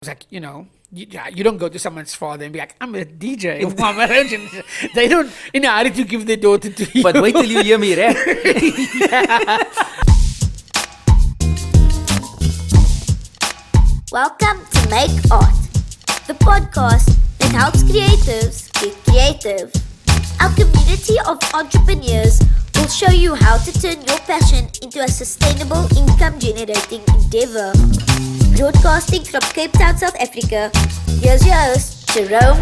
It's like, you don't go to someone's father and be like, I'm a DJ. They don't in a hurry to give their daughter to you. But wait till you hear me rap. Welcome to Make Art, the podcast that helps creatives get creative. Our community of entrepreneurs will show you how to turn your passion into a sustainable income-generating endeavor. Broadcasting from Cape Town, South Africa, here's your host, Jerome.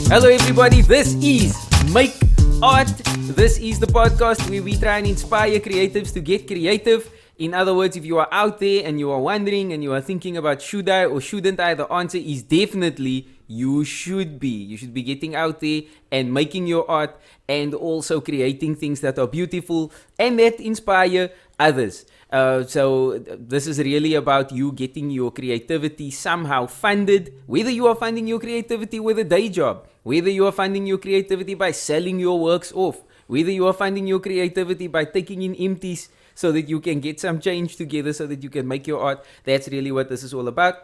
Hello everybody, this is Make Art. This is the podcast where we try and inspire creatives to get creative. In other words, if you are out there and you are wondering and you are thinking about should I or shouldn't I, the answer is definitely you should be. You should be getting out there and making your art and also creating things that are beautiful and that inspire others. So this is really about you getting your creativity somehow funded, whether you are funding your creativity with a day job, whether you are funding your creativity by selling your works off, whether you are funding your creativity by taking in empties so that you can get some change together so that you can make your art. That's really what this is all about.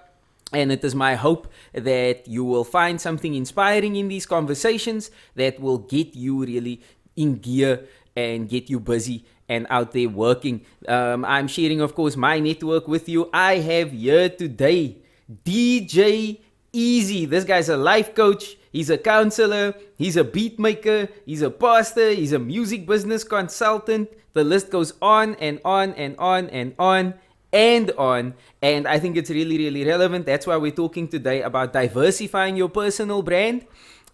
And it is my hope that you will find something inspiring in these conversations that will get you really in gear and get you busy and out there working. I'm sharing, of course, my network with you. I have here today DJ Eazy. This guy's a life coach. He's a counselor. He's a beat maker. He's a pastor. He's a music business consultant. The list goes on and on and on and on and on. And I think it's really, really relevant. That's why we're talking today about diversifying your personal brand.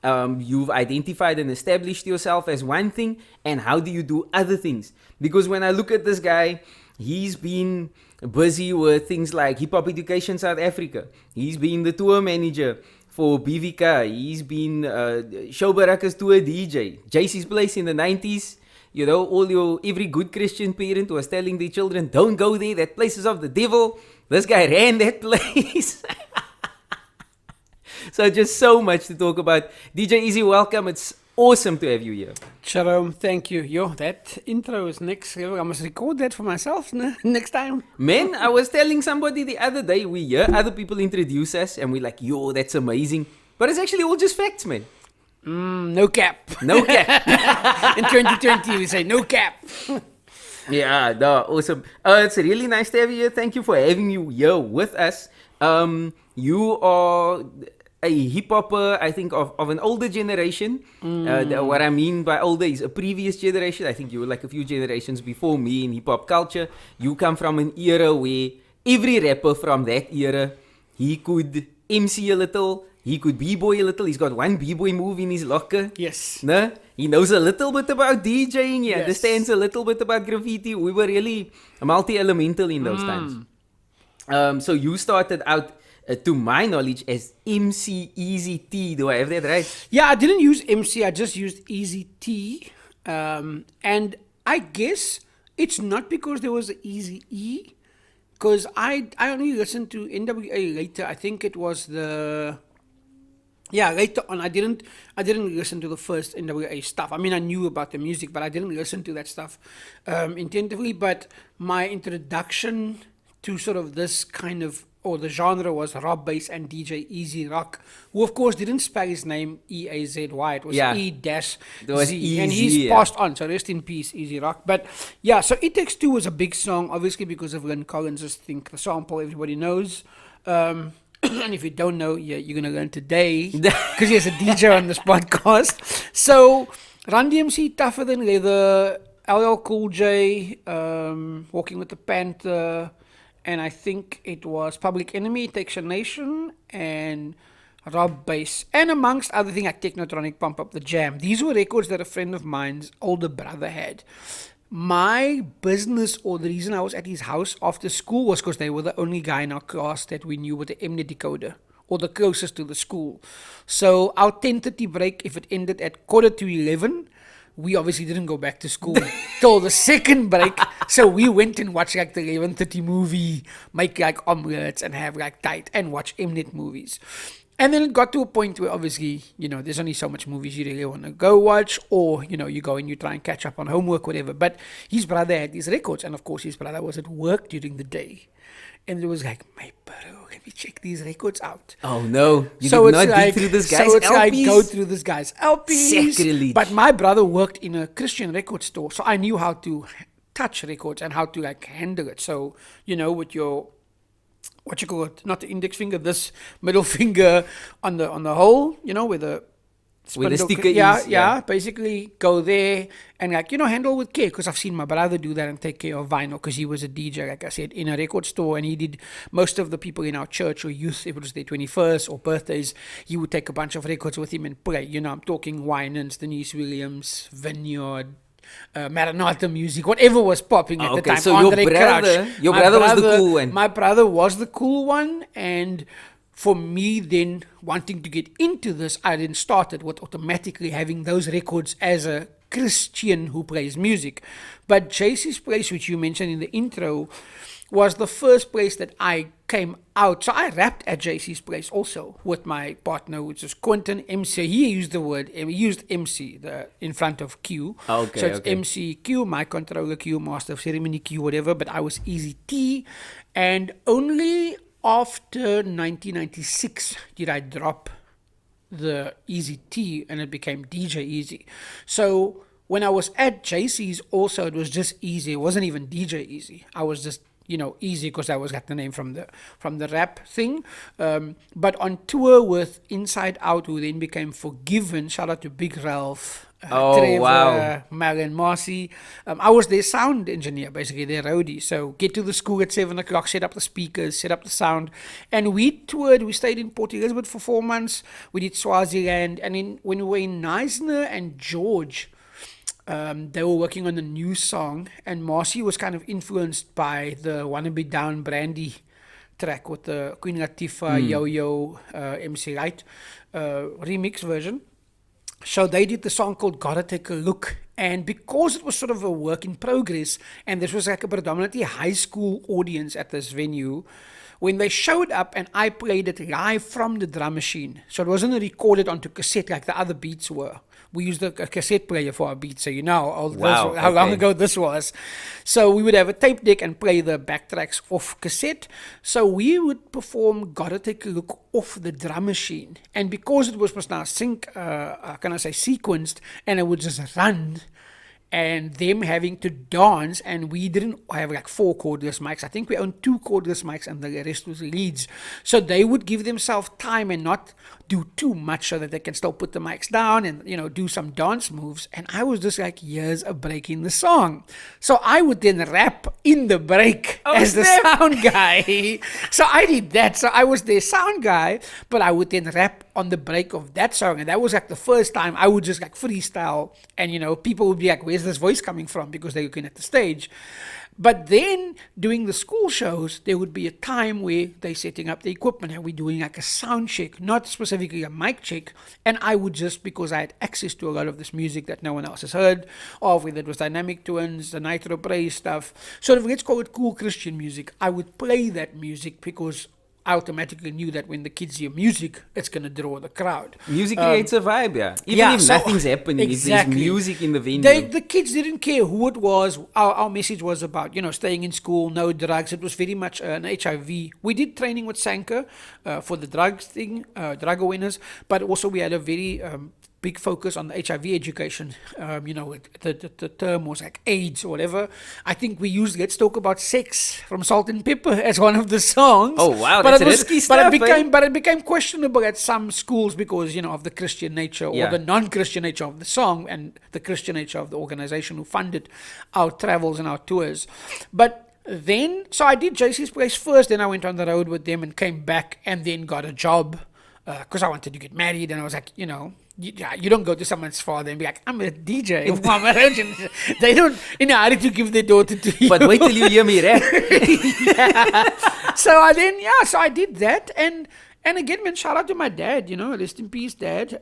You've identified and established yourself as one thing, and how do you do other things? Because when I look at this guy, he's been busy with things like Hip Hop Education South Africa. He's been the tour manager for BVK. He's been Showbaraka's tour DJ. JC's Place in the 90s. You know, every good Christian parent was telling their children, don't go there, that place is of the devil. This guy ran that place. So just so much to talk about. DJ Eazy, welcome. It's awesome to have you here. Jerome, thank you. That intro is next level. I must record that for myself next time. Man, I was telling somebody the other day, we hear other people introduce us and we're like, yo, that's amazing. But it's actually all just facts, man. No cap. No cap. In 2020, we say no cap. Yeah, no, awesome. It's really nice to have you here. Thank you for having you here with us. You are a hip-hopper, I think, of an older generation. What I mean by older is a previous generation. I think you were like a few generations before me in hip-hop culture. You come from an era where every rapper from that era, he could MC a little, he could b-boy a little. He's got one b-boy move in his locker. Yes. No? He knows a little bit about DJing. He Yes. understands a little bit about graffiti. We were really multi-elemental in those times. So you started out, to my knowledge, as MC Eazy T. Do I have that right? Yeah, I didn't use MC. I just used Eazy T. And I guess it's not because there was an Eazy E. Because I only listened to NWA later. I think it was later on. I didn't listen to the first NWA stuff. I mean, I knew about the music, but I didn't listen to that stuff intensively. But my introduction to sort of this kind of, or the genre, was Rob Bass and DJ Eazy Rock, who of course didn't spell his name E-A-Z-Y. It was E-Z. And he's passed on, so rest in peace, Eazy Rock. But yeah, so It Takes Two was a big song, obviously because of Lynn Collins' Think the Sample, everybody knows. And if you don't know, you're going to learn today, because he's a DJ on this podcast. So Run DMC, Tougher Than Leather, LL Cool J, Walking with the Panther, and I think it was Public Enemy, Takes a Nation, and Rob Bass, and amongst other things like Technotronic, Pump Up the Jam. These were records that a friend of mine's older brother had. My business, or the reason I was at his house after school, was because they were the only guy in our class that we knew with the Mnet decoder, or the closest to the school. So our 10:30 break, if it ended at 11:15, we obviously didn't go back to school till the second break. So we went and watched like the 11:30 movie, make like omelets and have like tight and watch Mnet movies. And then it got to a point where obviously, there's only so much movies you really want to go watch, or, you go and you try and catch up on homework, whatever. But his brother had these records, and of course his brother was at work during the day. and it was like, my bro, let me check these records out. Oh no, you So did it's not like, dig through this guy's so it's like LPs? go through this guy's LPs. Sacrilege. But my brother worked in a Christian record store, so I knew how to touch records and how to like handle it. So with your what you call it, not the index finger, this middle finger on the hole, where the Where the spindle- sticker yeah, is, yeah, yeah. basically go there and like handle with care, because I've seen my brother do that and take care of vinyl, because he was a DJ, like I said, in a record store, and he did most of the people in our church or youth, if it was their 21st or birthdays, he would take a bunch of records with him and play. I'm talking Winans, Denise Williams, Vineyard, Maranatha music, whatever was popping at the Okay, time. so your Andre brother- Crouch. your My brother was the cool one. My brother was the cool one, and for me then wanting to get into this, I then started with automatically having those records as a Christian who plays music. But JC's Place, which you mentioned in the intro, was the first place that I came out. So I rapped at JC's Place also with my partner, which was Quentin MC. He used MC in front of Q. Okay, So it's okay. MC Q, my controller Q, master of ceremony Q, whatever. But I was Easy T, and only after 1996 did I drop the Easy T and it became DJ Eazy. So when I was at JC's also, it was just Easy. It wasn't even DJ Eazy. I was just Easy, because that was got the name from the rap thing. But on tour with Inside Out, who then became Forgiven, shout out to Big Ralph, Oh, Trevor, wow. Mal and Marcy. I was their sound engineer, basically their roadie. So get to the school at 7 o'clock, set up the speakers, set up the sound. And we toured, we stayed in Port Elizabeth for 4 months. We did Swaziland. And when we were in Neisner and George, they were working on a new song. And Marcy was kind of influenced by the Wanna Be Down Brandy track with the Queen Latifah, Yo-Yo, MC Light remix version. So they did the song called Gotta Take a Look. And because it was sort of a work in progress, and this was like a predominantly high school audience at this venue, when they showed up and I played it live from the drum machine, so it wasn't recorded onto cassette like the other beats were. We used a cassette player for our beats, so Wow, how long okay. ago this was. So we would have a tape deck and play the backtracks off cassette. So we would perform Gotta Take a Look off the drum machine. And because it was now sequenced, and it would just run, and them having to dance, and we didn't have like 4 cordless mics. I think we owned 2 cordless mics and the rest was leads. So they would give themselves time and not do too much so that they can still put the mics down and do some dance moves. And I was just like, here's a break in the song. So I would then rap in the break as the sound guy. So I did that. So I was the sound guy, but I would then rap on the break of that song. And that was like the first time I would just like freestyle, and people would be like, where's this voice coming from, because they're looking at the stage. But then doing the school shows, there would be a time where they're setting up the equipment and we're doing like a sound check, not specifically a mic check. And I would just, because I had access to a lot of this music that no one else has heard of, whether it was Dynamic Twins, the Nitro Praise stuff, sort of, let's call it cool Christian music, I would play that music because I automatically knew that when the kids hear music, it's going to draw the crowd. Music creates a vibe, yeah. Even if so- nothing's happening, if there's exactly. music in the venue. The kids didn't care who it was. Our message was about, staying in school, no drugs. It was very much an HIV. We did training with Sanka for the drugs thing, drug awareness, but also we had a very big focus on the HIV education. The term was like AIDS or whatever. I think we used Let's Talk About Sex from Salt and Pepper as one of the songs. Oh, wow, But that's it was- risky but stuff, But it became questionable at some schools because, of the Christian nature or Yeah. the non-Christian nature of the song and the Christian nature of the organization who funded our travels and our tours. But then, so I did JC's Place first, then I went on the road with them and came back and then got a job because I wanted to get married, and I was like, you don't go to someone's father and be like, I'm a DJ. They don't in a hurry to give their daughter to you. But wait till you hear me rap. So I did that, and again, man, shout out to my dad, rest in peace, Dad.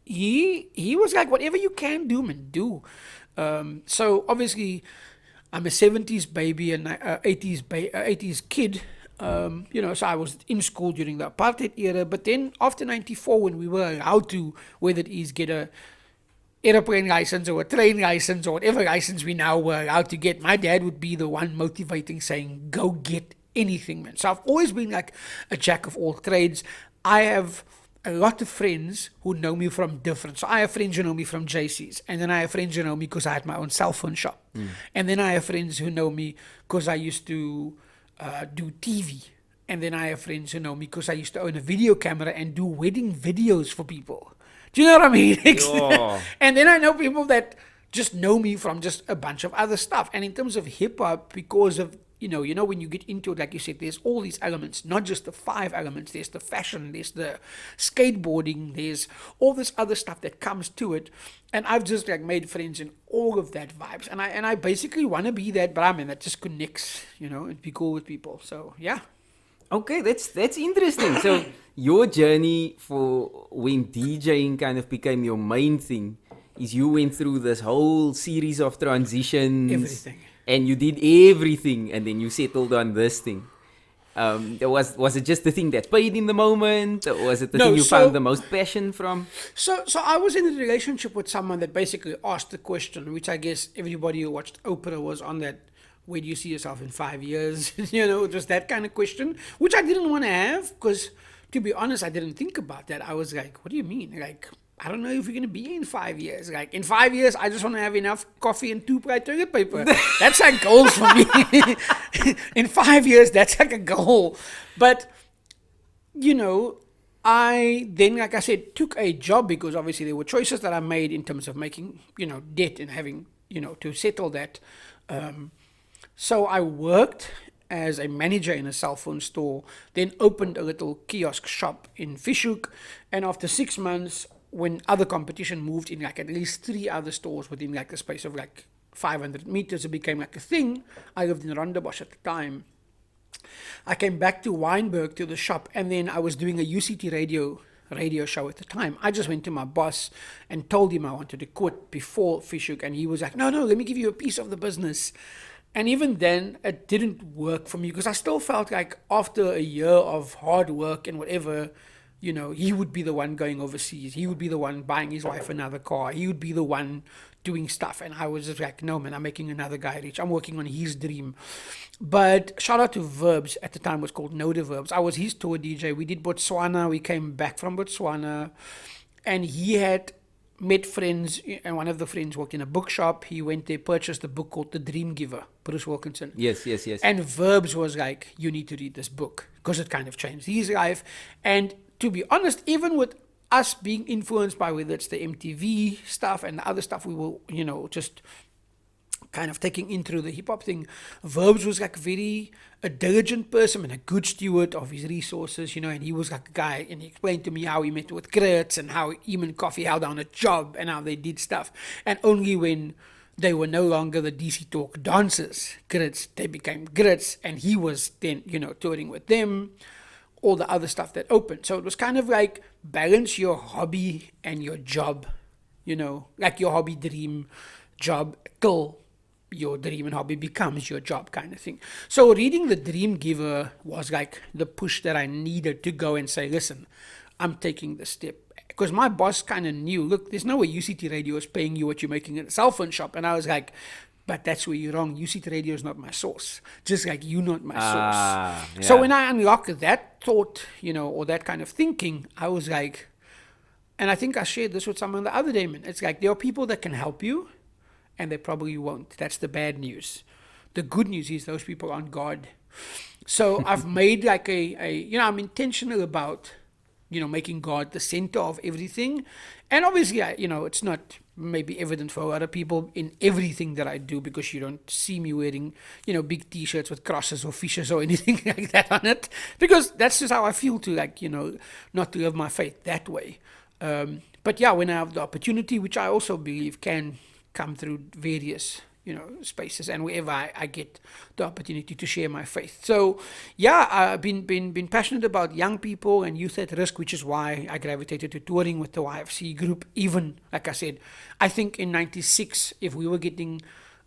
He was like, whatever you can do, man, do. So obviously, I'm a 70s baby and 80s kid. So I was in school during the apartheid era, but then after 94, when we were allowed to, whether it is get a airplane license or a train license or whatever license we now were allowed to get, my dad would be the one motivating, saying, go get anything, man. So I've always been like a jack of all trades. I have a lot of friends who know me from different. So I have friends who know me from JC's, and then I have friends who know me because I had my own cell phone shop, and then I have friends who know me because I used to do TV, and then I have friends who know me because I used to own a video camera and do wedding videos for people. Do you know what I mean? Yeah. And then I know people that just know me from just a bunch of other stuff. And in terms of hip hop, because of you know, when you get into it, like you said, there's all these elements, not just the 5 elements. There's the fashion, there's the skateboarding, there's all this other stuff that comes to it. And I've just like made friends in all of that vibes. And I basically want to be that Brahmin that just connects, you know, and be cool with people. So yeah. Okay, that's interesting. So your journey for when DJing kind of became your main thing is you went through this whole series of transitions. Everything. And you did everything, and then you settled on this thing. Was it just the thing that paid in the moment, or was it the thing you found the most passion from? So I was in a relationship with someone that basically asked the question, which I guess everybody who watched Oprah was on that. Where do you see yourself in 5 years? You know, just that kind of question, which I didn't want to have because, to be honest, I didn't think about that. I was like, what do you mean? Like, I don't know if we're going to be in 5 years. Like, in 5 years, I just want to have enough coffee and 2 ply toilet paper. That's like goals for me. In 5 years, that's like a goal. But, you know, I then, like I said, took a job because obviously there were choices that I made in terms of making, you know, debt and having, you know, to settle that. So I worked as a manager in a cell phone store, then opened a little kiosk shop in Fishhoek. And after 6 months, when other competition moved in like at least 3 other stores within like the space of like 500 meters, it became like a thing. I lived in Rondebosch at the time. I came back to Wynberg to the shop, and then I was doing a UCT radio show at the time. I just went to my boss and told him I wanted to quit before Fishhoek, and he was like, no, let me give you a piece of the business. And even then, it didn't work for me because I still felt like after a year of hard work and whatever, you know, he would be the one going overseas. He would be the one buying his wife another car. He would be the one doing stuff. And I was just like, no, man, I'm making another guy rich. I'm working on his dream. But shout out to Verbs. At the time, it was called No The Verbs. I was his tour DJ. We did Botswana. We came back from Botswana. And he had met friends, and one of the friends worked in a bookshop. He went there, purchased a book called The Dream Giver, Bruce Wilkinson. Yes. And Verbs was like, you need to read this book because it kind of changed his life. And to be honest, even with us being influenced by whether it's the MTV stuff and the other stuff we were, you know, just kind of taking in through the hip-hop thing, Verbs was like a diligent person and a good steward of his resources, you know, and he was like a guy, and he explained to me how he met with Grits and how him and Coffee held down a job and how they did stuff. And only when they were no longer the DC Talk dancers, Grits, they became Grits, and he was then, you know, touring with them, all the other stuff that opened. So it was kind of like balance your hobby and your job, you know, like your hobby, dream, job, kill your dream, and hobby becomes your job kind of thing. So reading The Dream Giver was like the push that I needed to go and say, listen, I'm taking the step. Because my boss kind of knew, look, there's no way UCT Radio is paying you what you're making at a cell phone shop. And I was like, but that's where you're wrong. UCT Radio is not my source. Just like you're not my source. Yeah. So when I unlocked that thought, you know, or that kind of thinking, I was like, and I think I shared this with someone the other day, man. It's like there are people that can help you, and they probably won't. That's the bad news. The good news is those people aren't God. So I've made like you know, I'm intentional about, you know, making God the center of everything. And obviously, you know, it's not maybe evident for a lot of people in everything that I do, because you don't see me wearing, you know, big t-shirts with crosses or fishes or anything like that on it, because that's just how I feel to, like, you know, not to live my faith that way. But yeah, when I have the opportunity, which I also believe can come through various, you know, spaces, and wherever I get the opportunity to share my faith. So yeah, I've been passionate about young people and youth at risk, which is why I gravitated to touring with the YFC group. Even, like I said, I think in 96, if we were getting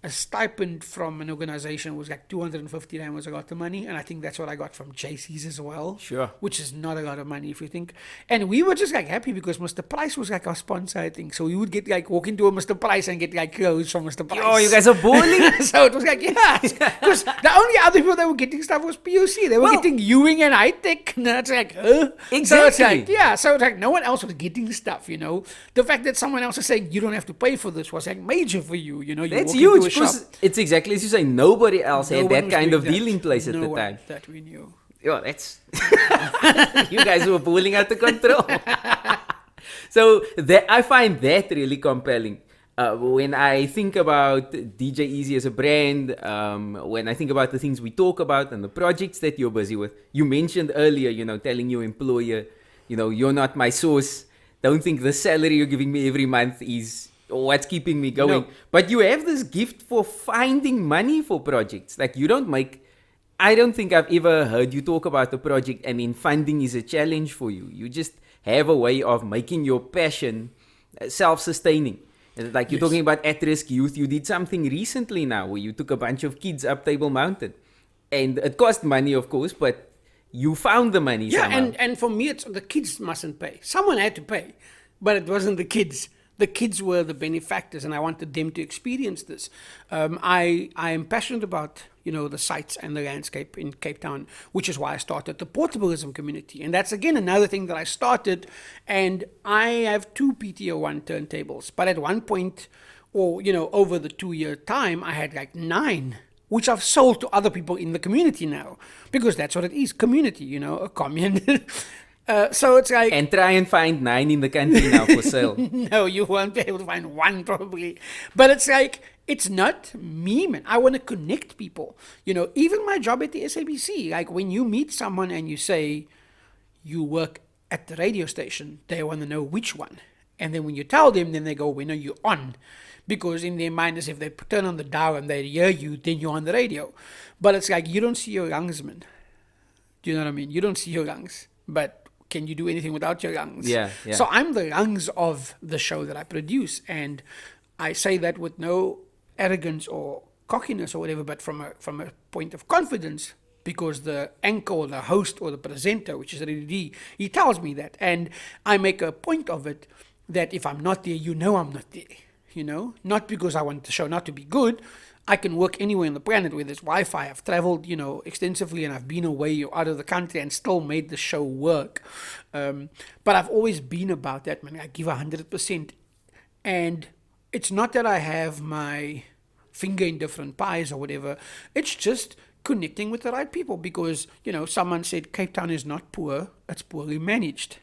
a stipend from an organization was like 250 rand was a lot of money, and I think that's what I got from JC's as well. Sure. Which is not a lot of money if you think. And we were just like happy because Mr. Price was like our sponsor, I think. So we would get like walk into a Mr. Price and get like clothes from Mr. Price. Oh, you guys are balling? So it was like, yeah. Because the only other people that were getting stuff was POC. They were getting Ewing and High Tech. And it's like, huh? Exactly. So it's like, yeah. So it's like no one else was getting stuff, you know. The fact that someone else is saying you don't have to pay for this was like major for you, you know. You That's walk into a huge, shop, because it's exactly as you say, nobody else no had one that was kind doing of that. deal in place at No the one time. that we knew. Yeah, that's you guys were pulling out the control. So I find that really compelling. When I think about DJ Eazy as a brand, when I think about the things we talk about and the projects that you're busy with, you mentioned earlier, you know, telling your employer, you know, you're not my source. Don't think the salary you're giving me every month is what's keeping me going. No. But you have this gift for finding money for projects. Like I don't think I've ever heard you talk about a project and then funding is a challenge for you. You just have a way of making your passion self-sustaining. Like you're talking about at-risk youth. You did something recently now where you took a bunch of kids up Table Mountain. And it cost money, of course, but you found the money somehow. and for me, it's the kids mustn't pay. Someone had to pay, but it wasn't the kids. The kids were the benefactors, and I wanted them to experience this. I am passionate about, you know, the sights and the landscape in Cape Town, which is why I started the Portabilism community. And that's, again, another thing that I started. And I have 2 PTO1 turntables. But at one point, or, you know, over the 2-year time, I had like 9, which I've sold to other people in the community now. Because that's what it is, community, you know, a commune. So it's like... And try and find 9 in the country now for sale. No, you won't be able to find 1 probably. But it's like, it's not me, man. I want to connect people. You know, even my job at the SABC, like when you meet someone and you say you work at the radio station, they want to know which one. And then when you tell them, then they go, when are you on? Because in their mind, as if they turn on the dial and they hear you, then you're on the radio. But it's like, you don't see your lungs, man. Do you know what I mean? You don't see your lungs. But can you do anything without your lungs? Yeah. So I'm the lungs of the show that I produce, and I say that with no arrogance or cockiness or whatever, but from a point of confidence, because the anchor or the host or the presenter, which is Reddy, he tells me that, and I make a point of it that if I'm not there, you know I'm not there. You know, not because I want the show not to be good. I can work anywhere on the planet where there's Wi-Fi. I've traveled, you know, extensively, and I've been away or out of the country and still made the show work. But I've always been about that, man. I give 100%. And it's not that I have my finger in different pies or whatever. It's just connecting with the right people because, you know, someone said Cape Town is not poor, it's poorly managed.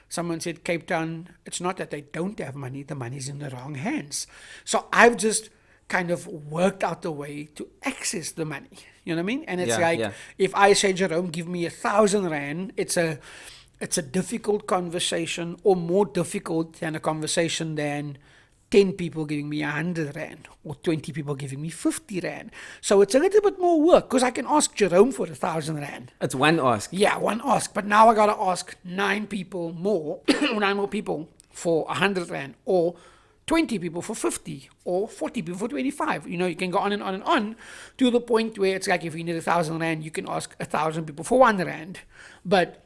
Someone said Cape Town, it's not that they don't have money, the money's in the wrong hands. So I've just kind of worked out the way to access the money. You know what I mean? And it's if I say, Jerome, give me 1,000 rand, it's a difficult conversation, or more difficult than a conversation than 10 people giving me 100 rand or 20 people giving me 50 rand. So it's a little bit more work because I can ask Jerome for 1,000 rand. It's one ask. Yeah, one ask. But now I got to ask 9 people more, 9 more people for 100 rand, or 20 people for 50, or 40 people for 25. You know, you can go on and on and on to the point where it's like if you need 1,000 rand, you can ask 1,000 people for 1 rand. But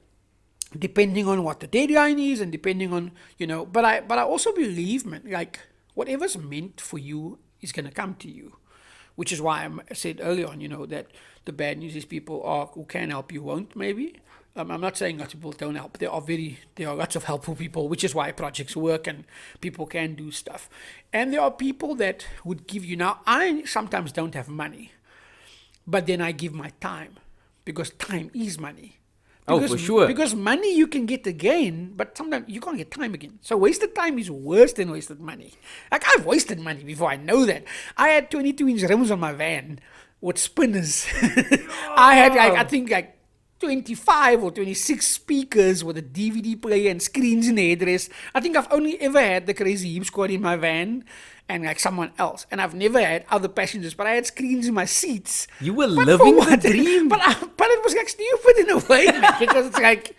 depending on what the deadline is and depending on, you know, but I also believe, man, like whatever's meant for you is going to come to you, which is why I said earlier on, you know, that the bad news is people who can help you won't, maybe. I'm not saying lots of people don't help. There are lots of helpful people, which is why projects work and people can do stuff. And there are people that would give you, now I sometimes don't have money, but then I give my time, because time is money. Because, for sure. Because money you can get again, but sometimes you can't get time again. So wasted time is worse than wasted money. Like I've wasted money before, I know that. I had 22-inch rims on my van with spinners. I had I think 25 or 26 speakers with a DVD player and screens in the headrest. I think I've only ever had the Crazy Hip Squad in my van. and like someone else. And I've never had other passengers, but I had screens in my seats. You were But living for the what? dream. But it was like stupid in a way, man, because it's like,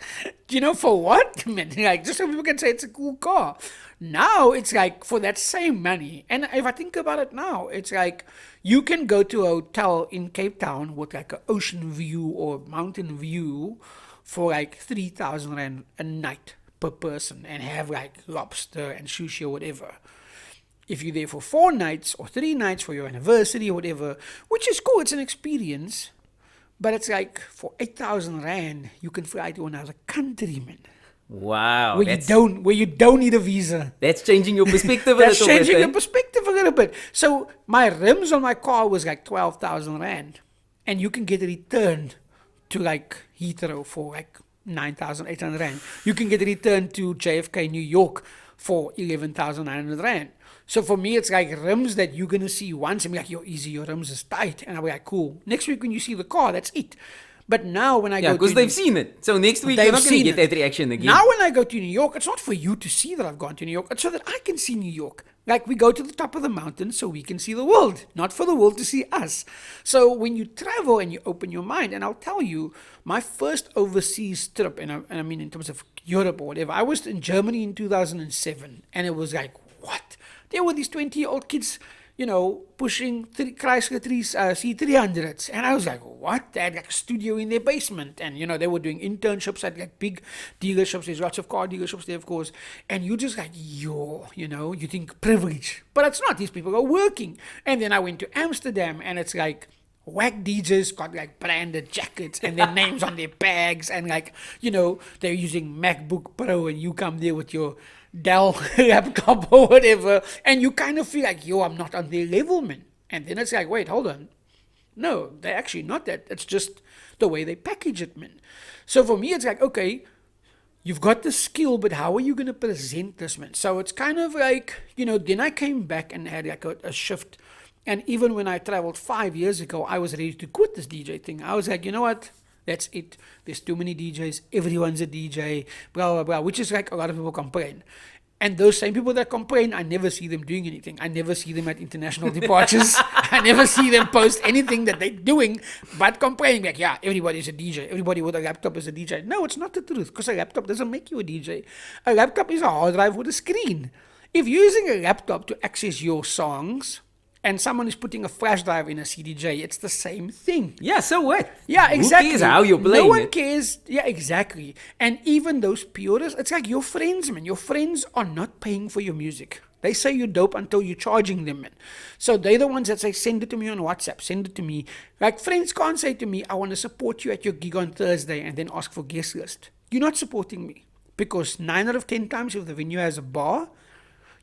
for what, man? Like, just so people can say it's a cool car. Now it's like for that same money. And if I think about it now, it's like you can go to a hotel in Cape Town with like an ocean view or mountain view for like 3,000 rand a night per person and have like lobster and sushi or whatever. If you're there for 4 nights or 3 nights for your anniversary or whatever, which is cool, it's an experience. But it's like for 8,000 rand, you can fly to another country, man. Wow. Where you don't need a visa. That's changing your perspective a That's little bit. changing eh? your perspective a little bit. So my rims on my car was like 12,000 rand. And you can get returned to like Heathrow for like 9,800 rand. You can get returned to JFK, New York for 11,900 rand. So for me, it's like rims that you're going to see once and be like, yo, Eazy, your rims is tight. And I'll be like, cool. Next week when you see the car, that's it. But now when I go to... Yeah, because they've seen it. So next week, you're not going to get that reaction again. Now when I go to New York, it's not for you to see that I've gone to New York. It's so that I can see New York. Like we go to the top of the mountain so we can see the world, not for the world to see us. So when you travel and you open your mind, and I'll tell you, my first overseas trip, and I mean in terms of Europe or whatever, I was in Germany in 2007. And it was like, what? There were these 20-year-old kids, pushing Chrysler C300s. And I was like, what? They had like a studio in their basement. And, they were doing internships at like big dealerships. There's lots of car dealerships there, of course. And you just like, you think privilege. But it's not. These people are working. And then I went to Amsterdam and it's like, whack DJs got like branded jackets and their names on their bags. And like, they're using MacBook Pro and you come there with your Dell laptop or whatever, and you kind of feel like, I'm not on their level, man. And then it's like, wait, hold on. No, they're actually not that. It's just the way they package it, man. So for me, it's like, okay, you've got the skill, but how are you going to present this, man? So it's kind of like, then I came back and had like a shift. And even when I traveled 5 years ago, I was ready to quit this DJ thing. I was like, you know what? That's it. There's too many DJs. Everyone's a DJ, blah, blah, blah, which is like a lot of people complain. And those same people that complain, I never see them doing anything. I never see them at international departures. I never see them post anything that they're doing but complaining. Like, yeah, everybody's a DJ. Everybody with a laptop is a DJ. No, it's not the truth, because a laptop doesn't make you a DJ. A laptop is a hard drive with a screen. If you're using a laptop to access your songs, and someone is putting a flash drive in a CDJ, it's the same thing. Yeah, so what? Yeah, exactly. Who cares how you're playing No one it? cares. Yeah, exactly. And even those purists, it's like your friends, man. Your friends are not paying for your music. They say you're dope until you're charging them, man. So they're the ones that say, send it to me on WhatsApp, send it to me. Like, friends can't say to me, I want to support you at your gig on Thursday and then ask for guest list. You're not supporting me. Because 9 out of 10 times if the venue has a bar,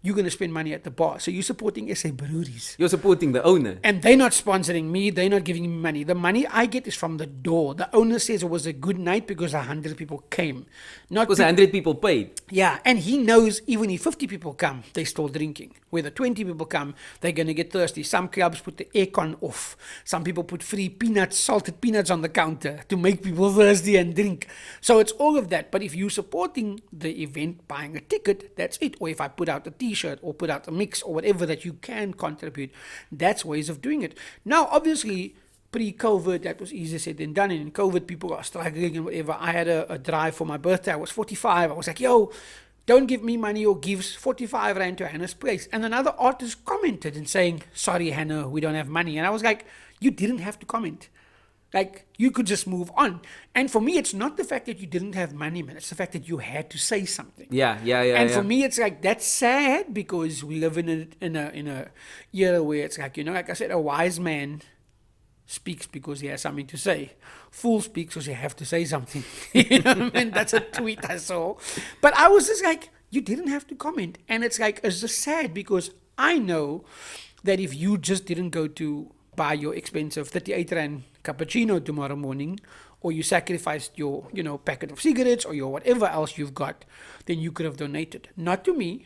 you're going to spend money at the bar. So you're supporting SA Breweries. You're supporting the owner. And they're not sponsoring me. They're not giving me money. The money I get is from the door. The owner says it was a good night because 100 people came. Not Because 100 people paid. Yeah, and he knows even if 50 people come, they're still drinking. Whether 20 people come, they're going to get thirsty. Some clubs put the aircon off. Some people put free peanuts, salted peanuts on the counter to make people thirsty and drink. So it's all of that. But if you're supporting the event, buying a ticket, that's it. Or if I put out a t-shirt or put out a mix or whatever that you can contribute, that's ways of doing it. Now, obviously, pre-COVID, that was easier said than done. And in COVID, people are struggling and whatever. I had a drive for my birthday. I was 45. I was like, yo, don't give me money or gives 45 rand to Hannah's place. And another artist commented and saying, sorry, Hannah, we don't have money. And I was like, you didn't have to comment. Like, you could just move on. And for me, it's not the fact that you didn't have money, man. It's the fact that you had to say something. Yeah. And for me, it's like, that's sad because we live in a era where it's like, like I said, a wise man speaks because he has something to say. Fool speaks because you have to say something. You know what I mean? That's a tweet I saw. But I was just like, you didn't have to comment. And it's like, it's just sad because I know that if you just didn't go to buy your expensive 38 rand cappuccino tomorrow morning, or you sacrificed your, packet of cigarettes or your whatever else you've got, then you could have donated. Not to me,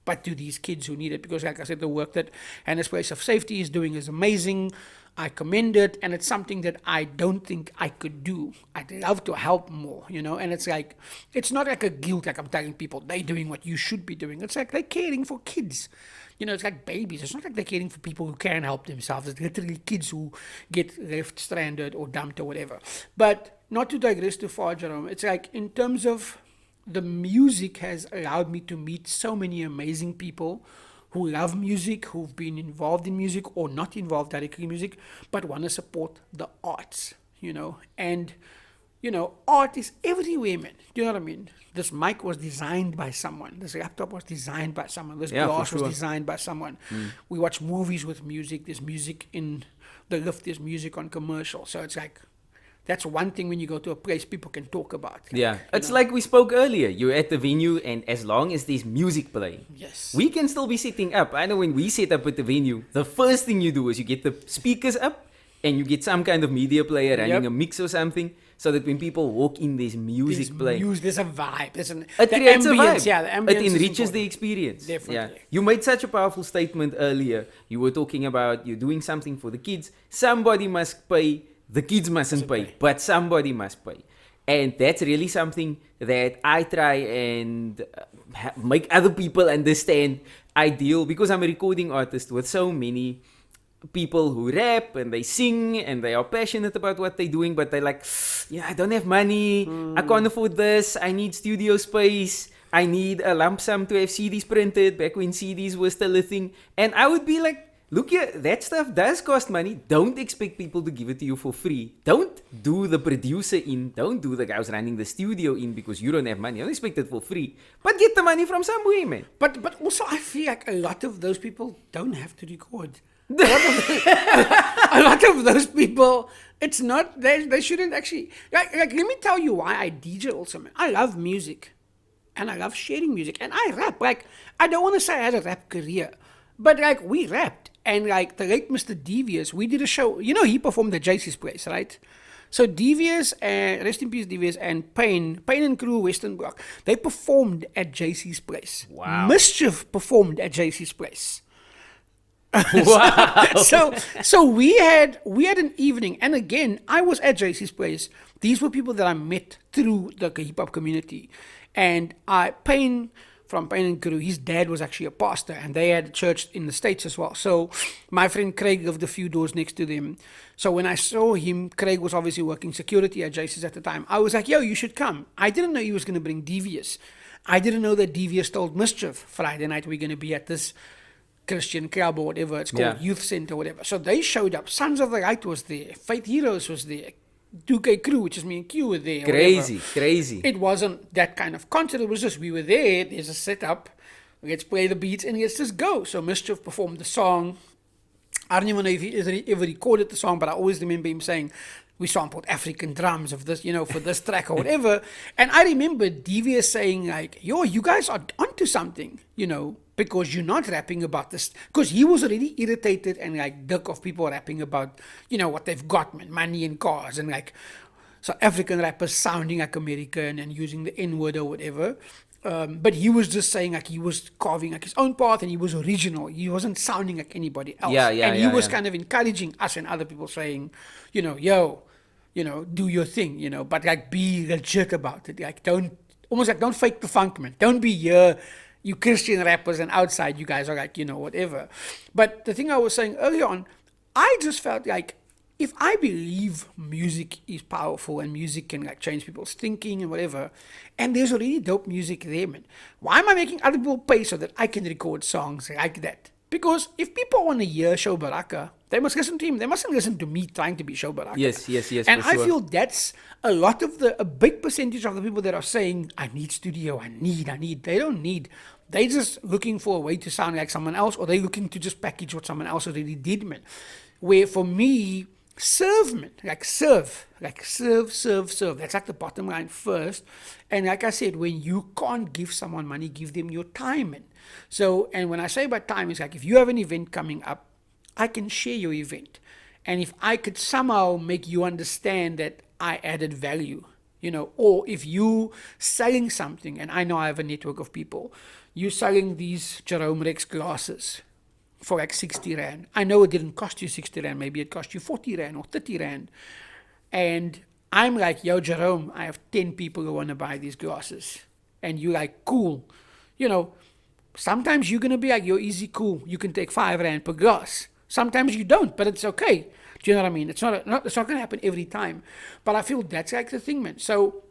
but to these kids who need it. Because like I said, the work that Hannah's Place of Safety is doing is amazing. I commend it, and it's something that I don't think I could do. I'd love to help more, and it's like, it's not like a guilt, like I'm telling people they're doing what you should be doing. It's like they're caring for kids. It's like babies. It's not like they're caring for people who can't help themselves. It's literally kids who get left stranded or dumped or whatever. But not to digress too far, Jerome, it's like in terms of the music has allowed me to meet so many amazing people who love music, who've been involved in music or not involved directly in music, but want to support the arts, And, art is everywhere, man. Do you know what I mean? This mic was designed by someone. This laptop was designed by someone. This glass was designed by someone. We watch movies with music. There's music in the lift. There's music on commercials. So it's like, that's one thing when you go to a place people can talk about. It's like we spoke earlier. You're at the venue, and as long as there's music playing, yes, we can still be setting up. I know when we set up at the venue, the first thing you do is you get the speakers up, and you get some kind of media player running a mix or something, so that when people walk in, there's music playing. There's a vibe. It creates a vibe. Yeah, the ambience. It enriches the experience. Definitely. Yeah. You made such a powerful statement earlier. You were talking about you're doing something for the kids. Somebody must pay. The kids mustn't pay, but somebody must pay. And that's really something that I try and make other people understand. I deal, because I'm a recording artist, with so many people who rap and they sing and they are passionate about what they're doing, but they're like, I don't have money, I can't afford this, I need studio space, I need a lump sum to have CDs printed, back when CDs were still a thing. And I would be like, look here, that stuff does cost money. Don't expect people to give it to you for free. Don't do the producer in. Don't do the guys running the studio in because you don't have money. Don't expect it for free. But get the money from somewhere, man. But also, I feel like a lot of those people don't have to record. A lot of those people, it's not, they shouldn't actually. Like, let me tell you why I DJ also, man. I love music. And I love sharing music. And I rap. Like, I don't want to say I had a rap career. But like, we rapped. And like the late Mr. Devious, we did a show. He performed at JC's Place, right? So Devious, rest in peace Devious, and Pain and Crew, Western Block, they performed at JC's Place. Wow. Mischief performed at JC's Place. Wow. So we had an evening, and again, I was at JC's Place. These were people that I met through the hip hop community, and Pain from Pain and Crew, his dad was actually a pastor, and they had a church in the States as well. So my friend Craig lived a few doors next to them. So when I saw him, Craig was obviously working security at JC's at the time. I was like, yo, you should come. I didn't know he was going to bring Devious. I didn't know that Devious told Mischief Friday night we're going to be at this Christian club or whatever it's called, Youth Center or whatever. So they showed up. Sons of the Light was there. Faith Heroes was there. 2K Crew, which is me and Q, were there. Crazy. It wasn't that kind of concert. It was just, we were there. There's a setup. Let's play the beats and let's just go. So Mischief performed the song. I don't even know if he ever recorded the song, but I always remember him saying, we sampled African drums of this, for this track or whatever. And I remember Devious saying like, yo, you guys are onto something, because you're not rapping about this. Because he was already irritated and like dick of people rapping about, what they've got, man, money and cars and like South African rappers sounding like American and using the N-word or whatever. But he was just saying like he was carving like his own path and he was original. He wasn't sounding like anybody else. And he was kind of encouraging us and other people saying, yo, do your thing, but like be legit about it. Like don't fake the funk, man. Don't be here, you Christian rappers, and outside you guys are like, whatever. But the thing I was saying earlier on, I just felt like if I believe music is powerful and music can like change people's thinking and whatever, and there's already dope music there, man, why am I making other people pay so that I can record songs like that? Because if people want to hear Show Baraka, they must listen to him. They mustn't listen to me trying to be Show Baraka. Yes. And I feel that's a big percentage of the people that are saying, I need studio, I need. They don't need. They're just looking for a way to sound like someone else, or they're looking to just package what someone else already did, man. Where for me, serve, man. Serve. That's like the bottom line first. And like I said, when you can't give someone money, give them your time, man. So, and when I say about time, it's like if you have an event coming up, I can share your event. And if I could somehow make you understand that I added value, or if you selling something, and I know I have a network of people, you selling these Jerome Rex glasses for like 60 Rand. I know it didn't cost you 60 Rand, maybe it cost you 40 Rand or 30 Rand. And I'm like, yo, Jerome, I have 10 people who want to buy these glasses. And you're like, cool. Sometimes you're going to be like, yo, easy, cool. You can take 5 Rand per glass. Sometimes you don't, but it's okay. Do you know what I mean? It's not going to happen every time. But I feel that's like the thing, man. So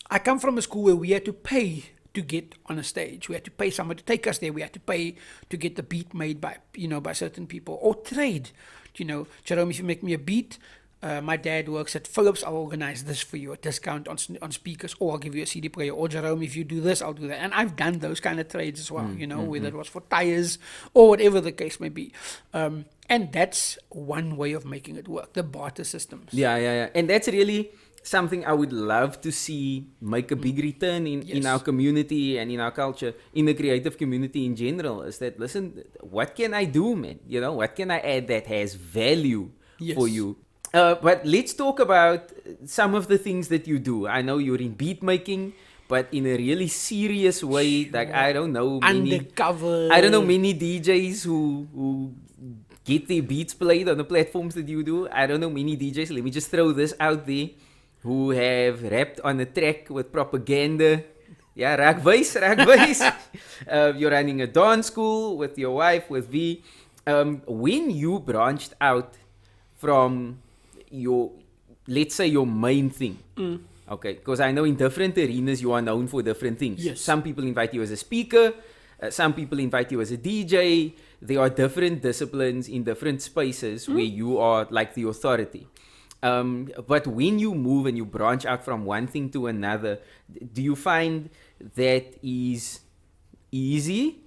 I come from a school where we had to pay to get on a stage. We had to pay someone to take us there. We had to pay to get the beat made by certain people, or trade. Jerome, if you make me a beat, my dad works at Philips, I'll organize this for you, a discount on speakers, or I'll give you a CD player. Or Jerome, if you do this, I'll do that. And I've done those kind of trades as well, whether it was for tires or whatever the case may be. And that's one way of making it work, the barter systems. Yeah. And that's really something I would love to see make a big return in our community and in our culture, in the creative community in general, is that, listen, what can I do, man? What can I add that has value for you? But let's talk about some of the things that you do. I know you're in beat making, but in a really serious way. Like, I don't know undercover. I don't know many DJs who get their beats played on the platforms that you do. I don't know many DJs. Let me just throw this out there, who have rapped on a track with propaganda. Yeah, raakwijs. You're running a dance school with your wife, with V. When you branched out from let's say your main thing, okay, because I know in different arenas you are known for different things. Yes. Some people invite you as a speaker, some people invite you as a DJ. There are different disciplines in different spaces where you are like the authority. But when you move and you branch out from one thing to another, do you find that is easy?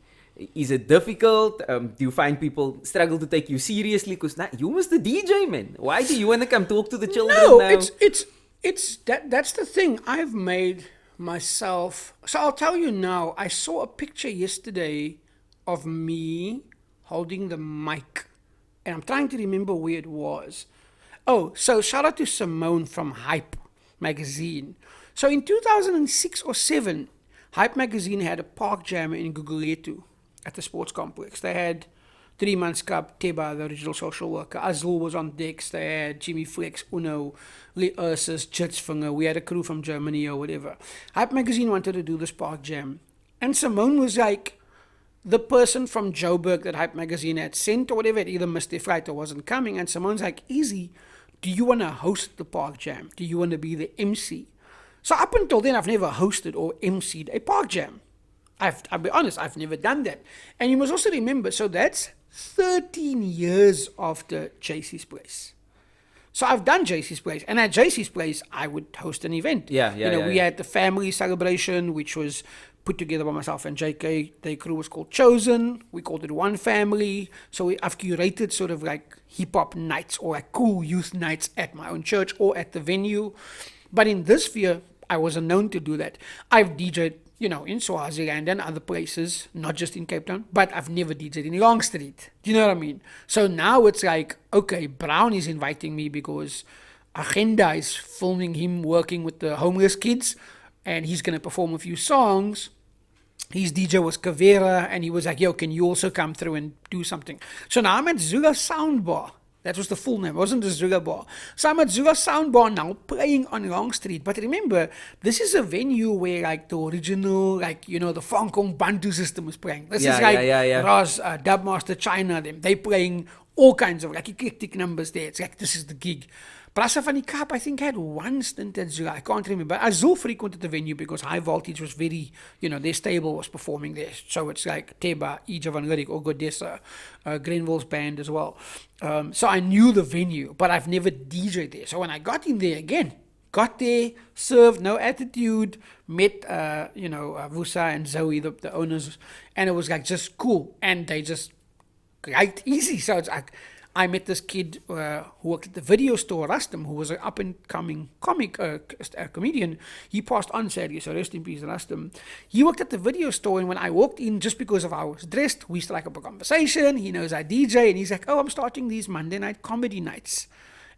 Is it difficult? Do you find people struggle to take you seriously? Because you was the DJ, man. Why do you want to come talk to the children now? It's that's the thing. I've made myself. So I'll tell you now. I saw a picture yesterday of me holding the mic, and I'm trying to remember where it was. Oh, so shout out to Simone from Hype magazine. So in 2006 or 7, Hype magazine had a park jam in Guguletu at the sports complex. They had 3 Months Cup, Teba, the original social worker. Azul was on decks. They had Jimmy Flex, Uno, Lee Ursus, Jitsfinger. We had a crew from Germany or whatever. Hype magazine wanted to do this park jam. And Simone was like the person from Joburg that Hype magazine had sent or whatever, had either missed their flight or wasn't coming. And Simone's like, Eazy, do you want to host the park jam? Do you want to be the MC? So up until then, I've never hosted or MC'd a park jam. I'll be honest, I've never done that. And you must also remember, so that's 13 years after JC's Place. So I've done JC's Place. And at JC's Place, I would host an event. We had the family celebration, which was put together by myself and JK. The crew was called Chosen. We called it One Family. So I've curated sort of like hip-hop nights or like cool youth nights at my own church or at the venue. But in this sphere, I wasn't known to do that. I've DJed, in Swaziland and other places, not just in Cape Town, but I've never DJed in Long Street. Do you know what I mean? So now it's like, okay, Brown is inviting me because Agenda is filming him working with the homeless kids, and he's going to perform a few songs. His DJ was Kavera, and he was like, yo, can you also come through and do something? So now I'm at Zula Soundbar. That was the full name. It wasn't the Zula Bar. So I'm at Zula Soundbar now, playing on Long Street. But remember, this is a venue where like the original, the Funkong Bantu system is playing. This is like Roz, Dubmaster China, they playing all kinds of like eclectic numbers there. It's like, this is the gig. Prasa van die Kaap, I think, had one stint at Zula. I can't remember. Azul frequented the venue because High Voltage was very, their stable was performing there. So it's like Teba, Ija van Lyric, Ogodessa, Grenville's band as well. So I knew the venue, but I've never DJed there. So when I got in there again, served, no attitude, met, Vusa and Zoe, the owners, and it was like just cool. And they just liked Eazy. So it's like, I met this kid who worked at the video store, Rustam, who was an up-and-coming comedian. He passed on sadly, so rest in peace, Rustam. He worked at the video store, and when I walked in, just because of how I was dressed, we struck up a conversation. He knows I DJ, and he's like, oh, I'm starting these Monday night comedy nights.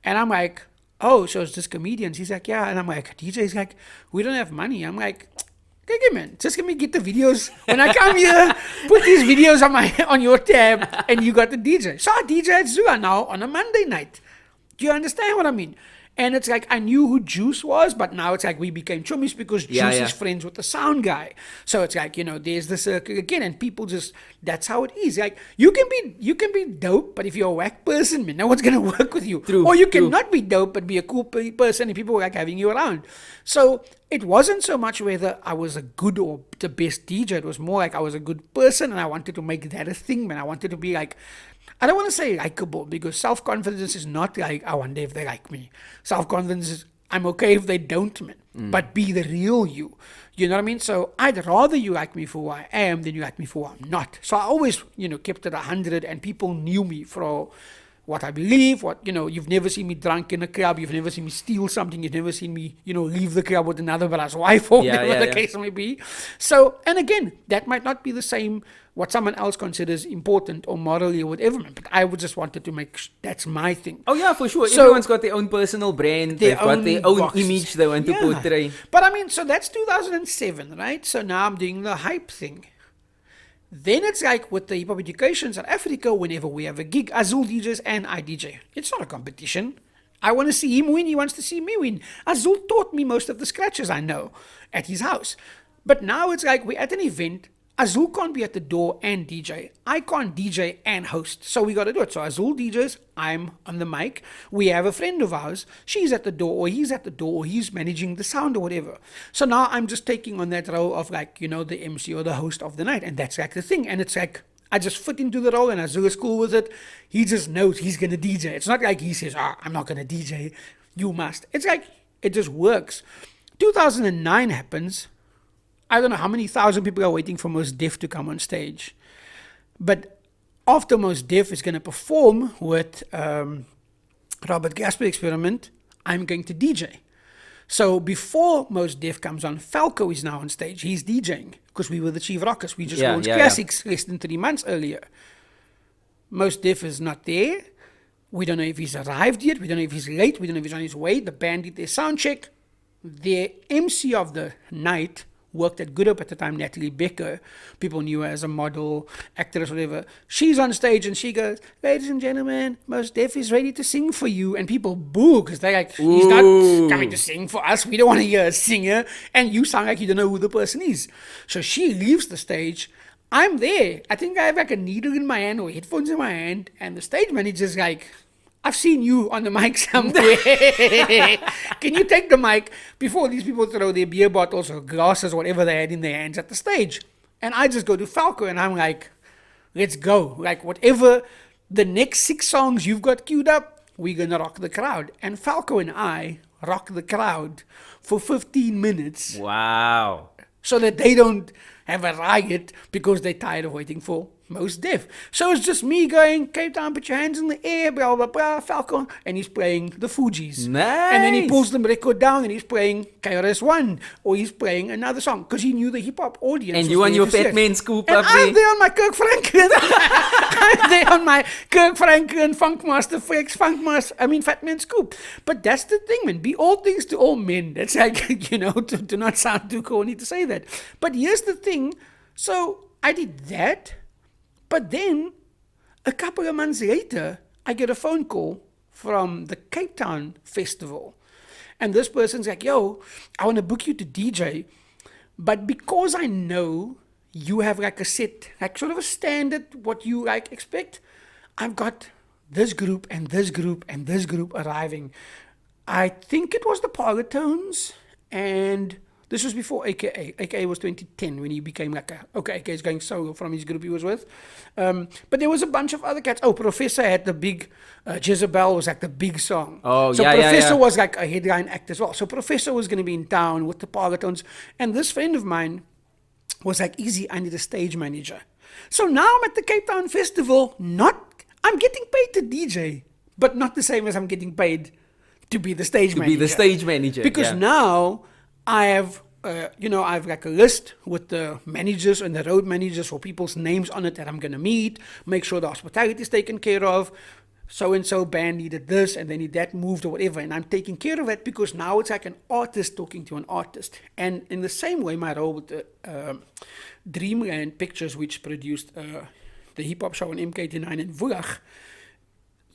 And I'm like, oh, so it's just comedians. He's like, yeah. And I'm like, DJ? He's like, we don't have money. I'm like, okay, man, just let me get the videos. When I come here, put these videos on your tab, and you got the DJ. So I DJ at Zua now on a Monday night. Do you understand what I mean? And it's like, I knew who Juice was, but now it's like we became chummies because Juice is friends with the sound guy. So it's like, there's the circle again, and people just, that's how it is. Like, you can be dope, but if you're a whack person, man, no one's going to work with you. True, or you true. cannot be dope, but be a cool person, and people like having you around. So it wasn't so much whether I was a good or the best DJ. It was more like I was a good person, and I wanted to make that a thing, man. I wanted to be like, I don't want to say likable, because self-confidence is not like, I wonder if they like me. Self-confidence is, I'm okay if they don't, man. But be the real you. You know what I mean? So I'd rather you like me for who I am than you like me for who I'm not. So I always, kept it 100, and people knew me for what I believe, you've never seen me drunk in a club, you've never seen me steal something, you've never seen me, leave the club with another brother's wife, or whatever the case may be. So, and again, that might not be the same what someone else considers important or morally or whatever, but I would just wanted to make that's my thing. Oh yeah, for sure. So, Everyone's got their own personal brand, they've got their own boxes. image they want to portray. But I mean, so that's 2007, right? So now I'm doing the hype thing. Then it's like with the Hip Hop Education South Africa, whenever we have a gig, Azul DJs and I DJ. It's not a competition. I want to see him win, he wants to see me win. Azul taught me most of the scratches I know at his house. But now it's like we're at an event, Azul can't be at the door and DJ. I can't DJ and host. So we got to do it. So Azul DJs, I'm on the mic. We have a friend of ours. She's at the door, or he's at the door, or he's managing the sound or whatever. So now I'm just taking on that role of like, the MC or the host of the night. And that's like the thing. And it's like, I just fit into the role, and Azul is cool with it. He just knows he's going to DJ. It's not like he says, I'm not going to DJ. You must. It's like, it just works. 2009 happens. I don't know how many thousand people are waiting for Mos Def to come on stage. But after Mos Def is going to perform with Robert Gasper Experiment, I'm going to DJ. So before Mos Def comes on, Falco is now on stage. He's DJing because we were the Chief Rockers. We just launched Classics less than 3 months earlier. Mos Def is not there. We don't know if he's arrived yet. We don't know if he's late. We don't know if he's on his way. The band did their sound check. The MC of the night worked at Good Hope at the time, Natalie Becker. People knew her as a model, actress, whatever. She's on stage and she goes, ladies and gentlemen, Mos Def is ready to sing for you. And people boo because they're like, he's not coming to sing for us. We don't want to hear a singer. And you sound like you don't know who the person is. So she leaves the stage. I'm there. I think I have like a needle in my hand or headphones in my hand. And the stage manager's like, I've seen you on the mic somewhere. Can you take the mic before these people throw their beer bottles or glasses or whatever they had in their hands at the stage? And I just go to Falco and I'm like, let's go. Like whatever the next 6 songs you've got queued up, we're going to rock the crowd. And Falco and I rock the crowd for 15 minutes. Wow. So that they don't have a riot because they're tired of waiting for Mos Def. So it's just me going, Cape Town, put your hands in the air, blah, blah, blah, Falcon. And he's playing the Fugees. Nice. And then he pulls the record down and he's playing KRS-One. Or he's playing another song. Because he knew the hip-hop audience. And you on your Fat Man scoop and up I'm there. there on my Kirk Franklin. I'm there on my Kirk Franklin, Funkmaster Flex, Fat Man scoop. But that's the thing, man. Be all things to all men. That's like, to not sound too corny to say that. But here's the thing. So I did that. But then, a couple of months later, I get a phone call from the Cape Town Festival. And this person's like, yo, I want to book you to DJ. But because I know you have like a set, like sort of a standard, what you like expect, I've got this group and this group and this group arriving. I think it was the Polytones, and this was before AKA. AKA was 2010 when he became like AKA is going solo from his group he was with. But there was a bunch of other cats. Oh, Professor had the big, Jezebel was like the big song. Oh, so yeah, Professor was like a headline act as well. So Professor was going to be in town with the Polytones. And this friend of mine was like, Eazy, I need a stage manager. So now I'm at the Cape Town Festival, I'm getting paid to DJ, but not the same as I'm getting paid to be the stage manager. Because now I have, I have like a list with the managers and the road managers for people's names on it that I'm going to meet, make sure the hospitality is taken care of, so-and-so band needed this, and they need that moved or whatever, and I'm taking care of it because now it's like an artist talking to an artist. And in the same way, my role with the Dreamland Pictures, which produced the hip-hop show on MK89 in Vurag,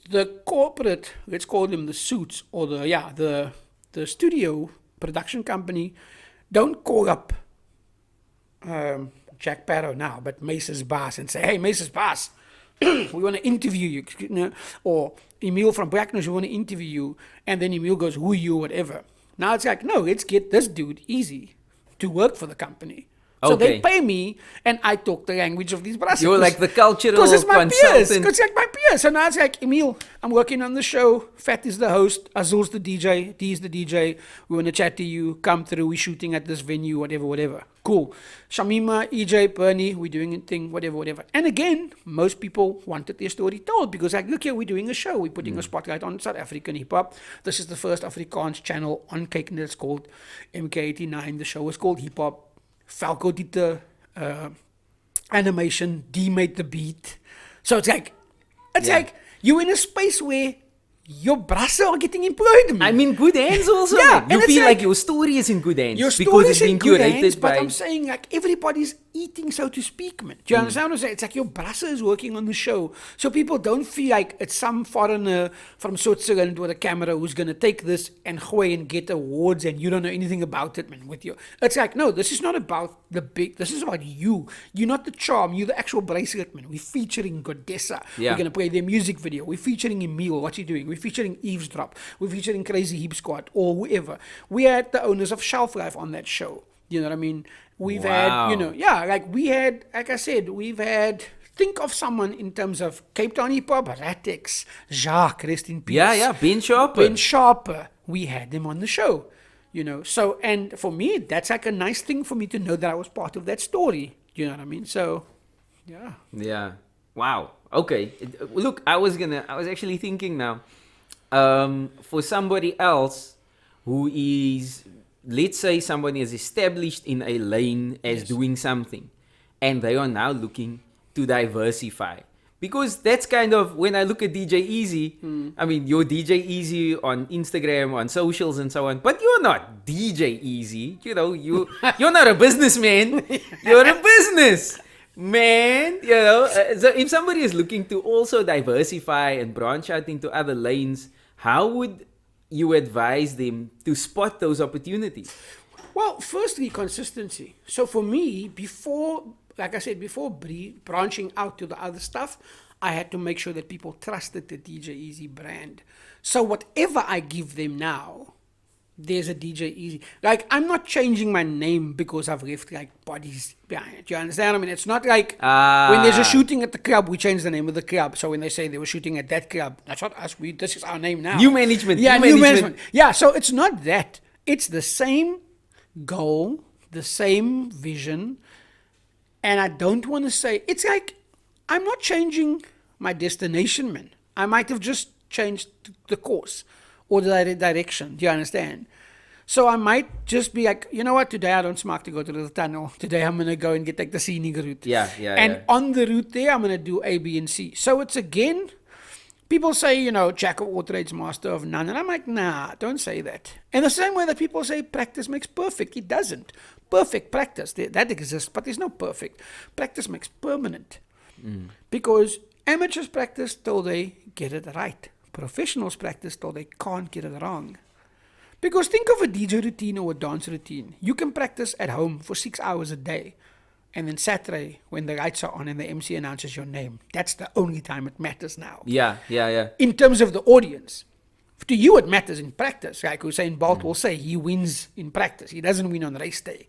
the corporate, let's call them the suits, or the studio production company, don't call up Jack Barrow now, but Mace's boss, and say, hey, Mace's boss, we want to interview you, or Emil from Brackners, we want to interview you, and then Emil goes, who are you, whatever. Now it's like, no, let's get this dude, Eazy, to work for the company. So they pay me, and I talk the language of these brothers. You're like the cultural consultant. Because it's my peers. consultant. Because it's like my peers. So now it's like, Emil, I'm working on the show. Fat is the host. Azul's the DJ. D is the DJ. We want to chat to you. Come through. We're shooting at this venue, whatever. Cool. Shamima, EJ, Bernie, we're doing a thing, whatever. And again, most people wanted their story told because, like, look here, we're doing a show. We're putting a spotlight on South African hip hop. This is the first Afrikaans channel on Kyk. It's called MK89. The show is called Hip Hop. Falco did the animation, D made the beat. So it's like you're in a space where your brothers are getting employed, man. I'm in good hands also. Yeah, You feel like your story is in good hands. Your because story it's is been in good curated hands, by... but I'm saying, like, everybody's eating, so to speak, man. Do you understand what I'm saying? It's like your brother is working on the show. So people don't feel like it's some foreigner from Switzerland with a camera who's going to take this and go and get awards and you don't know anything about it, man, with you. It's like, no, this is not about the big, this is about you. You're not the charm, you're the actual bracelet, man. We're featuring Godessa. Yeah. We're going to play their music video. We're featuring Emil, what's he doing? We're featuring Eavesdrop. We're featuring Crazy Heap Squad or whoever. We had the owners of Shelf Life on that show. You know what I mean? We've had, like I said, we've had, think of someone in terms of Cape Town hip hop, Ratex, Jacques, rest in peace. Yeah, Ben Sharper. Ben Sharper. We had them on the show, you know. So, and for me, that's like a nice thing for me to know that I was part of that story. You know what I mean? So, yeah. Yeah. Wow. Okay. Look, I was actually thinking now, for somebody else who is, let's say somebody is established in a lane as doing something, and they are now looking to diversify. Because that's kind of, when I look at DJ Eazy, I mean, you're DJ Eazy on Instagram, on socials and so on, but you're not DJ Eazy. You know, you're not a businessman. You're a business man. You know, so if somebody is looking to also diversify and branch out into other lanes, how would you advise them to spot those opportunities? Well, firstly, consistency. So for me, before branching out to the other stuff, I had to make sure that people trusted the DJ Eazy brand. So whatever I give them now, there's a DJ Eazy. Like, I'm not changing my name because I've left, like, bodies behind it. You understand? I mean, it's not like when there's a shooting at the club, we change the name of the club. So when they say they were shooting at that club, that's not us. This is our name now. New management. Yeah, new management. Yeah, so it's not that. It's the same goal, the same vision. And I don't want to say, it's like, I'm not changing my destination, man. I might have just changed the course or the direction. Do you understand? So I might just be like, you know what, today I don't smoke to go to the tunnel. Today I'm going to go and get like the scenic route. And on the route there, I'm going to do A, B, and C. So it's again, people say, you know, jack of all trades, master of none. And I'm like, nah, don't say that. In the same way that people say practice makes perfect, it doesn't. Perfect practice, that exists, but there's no perfect. Practice makes permanent. Because amateurs practice till they get it right. Professionals practice till they can't get it wrong. Because think of a DJ routine or a dance routine. You can practice at home for 6 hours a day. And then Saturday, when the lights are on and the MC announces your name, that's the only time it matters now. Yeah. In terms of the audience. To you, it matters in practice. Like Usain Bolt will say, he wins in practice. He doesn't win on race day.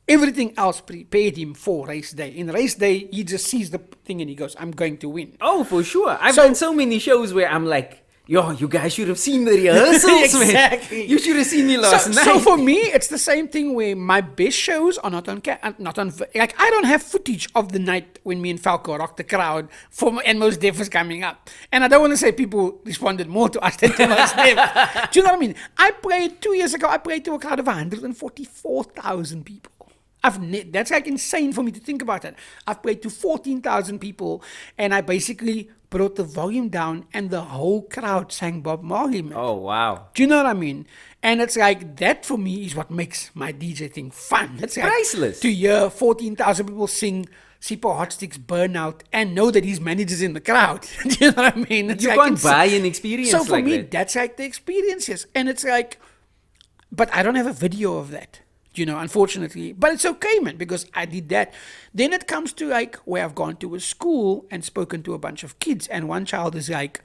Everything else prepared him for race day. In race day, he just sees the thing and he goes, I'm going to win. Oh, for sure. I've done so many shows where I'm like, yo, you guys should have seen the rehearsals, Exactly. man. You should have seen me last night. So for me, it's the same thing where my best shows are not on, like, I don't have footage of the night when me and Falco rocked the crowd and Most Def was coming up. And I don't want to say people responded more to us than to Most Def. Do you know what I mean? 2 years ago, I played to a crowd of 144,000 people. That's like insane for me to think about that. I've played to 14,000 people, and I basically brought the volume down, and the whole crowd sang Bob Marley. Man. Oh, wow. Do you know what I mean? And it's like, that for me is what makes my DJ thing fun. It's like Priceless. to hear 14,000 people sing Sipho Hot Sticks Burn Out and know that his manager's in the crowd. Do you know what I mean? It's You like, can't buy an experience so for like me, that. that's like the experience, yes. And it's like, but I don't have a video of that, unfortunately. But it's okay, man, because I did that. Then it comes to like where I've gone to a school and spoken to a bunch of kids. And one child is like,